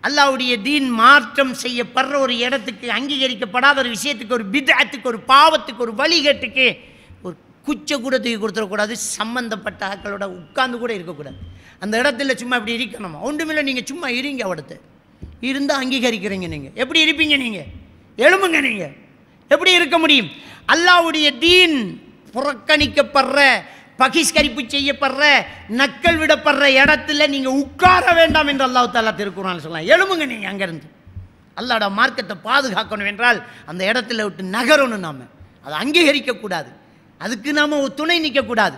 அல்லாஹ்வுடைய தீன் மாற்றம் செய்யப்படுற ஒரு இடத்துக்கு, அங்கீகரிக்கப்படாத ஒரு விஷயத்துக்கு, ஒரு பித்அத்துக்கு, ஒரு பாவத்துக்கு, ஒரு வழிகேட்டுக்கு ஒரு குச்சை கூட தூக்கி கொடுத்துடக்கூடாது. சம்பந்தப்பட்ட ஆட்களோட உட்கார்ந்து கூட இருக்கக்கூடாது. அந்த இடத்துல சும்மா இப்படி இருக்கணுமா? ஒன்றுமில்லை, நீங்கள் சும்மா இருங்க. அவடத்து இருந்தால் அங்கீகரிக்கிறீங்க. நீங்கள் எப்படி இருப்பீங்க? நீங்கள் எழும்புங்க. நீங்கள் எப்படி இருக்க முடியும்? அல்லாஹ்வுடைய தீன் புறக்கணிக்கப்படுற, பகிஷ்கரிப்பு செய்யப்படுற, நக்கல் விடப்படுற இடத்துல நீங்கள் உட்கார வேண்டாம் என்று அல்லாஹ் தஆலா திருக்குர்ஆனில் சொல்லலாம். எழும்புங்க நீங்கள் அங்கேருந்து. அல்லாஹ்வுடைய மார்க்கத்தை பாதுகாக்கணும் என்றால் அந்த இடத்துல விட்டு நகரணும். நாம் அதை அங்கீகரிக்கக்கூடாது, அதுக்கு நாம் துணை நிற்கக்கூடாது.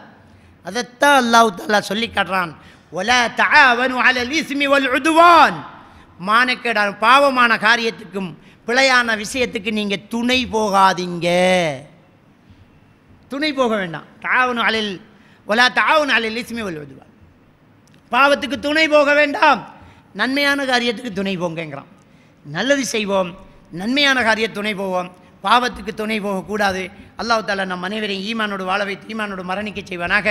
அதைத்தான் அல்லாஹ் தஆலா சொல்லி காட்டுறான். வலா தஆவனு அலல் இஸ்மி வல் உதுவான், மானக்கேடான பாவமான காரியத்துக்கும் பிழையான விஷயத்துக்கு நீங்கள் துணை போகாதீங்க. துணை போக வேண்டாம். தாவனு அலில் வலா தாவனு அலில் இஸ்மி வல் உதுவான், பாவத்துக்கு துணை போக வேண்டாம், நன்மையான காரியத்துக்கு துணை போங்கிறான். நல்லது செய்வோம், நன்மையான காரிய துணை போவோம், பாவத்துக்கு துணை போகக்கூடாது. அல்லாஹ் தஆலா நம் அனைவரையும் ஈமானோடு வாழ வைத்து ஈமானோடு மரணிக்க செய்வானாக.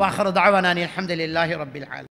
வாஹிரு தஅவானா அல்ஹம்துலில்லாஹி ரப்பில் ஆலமீன்.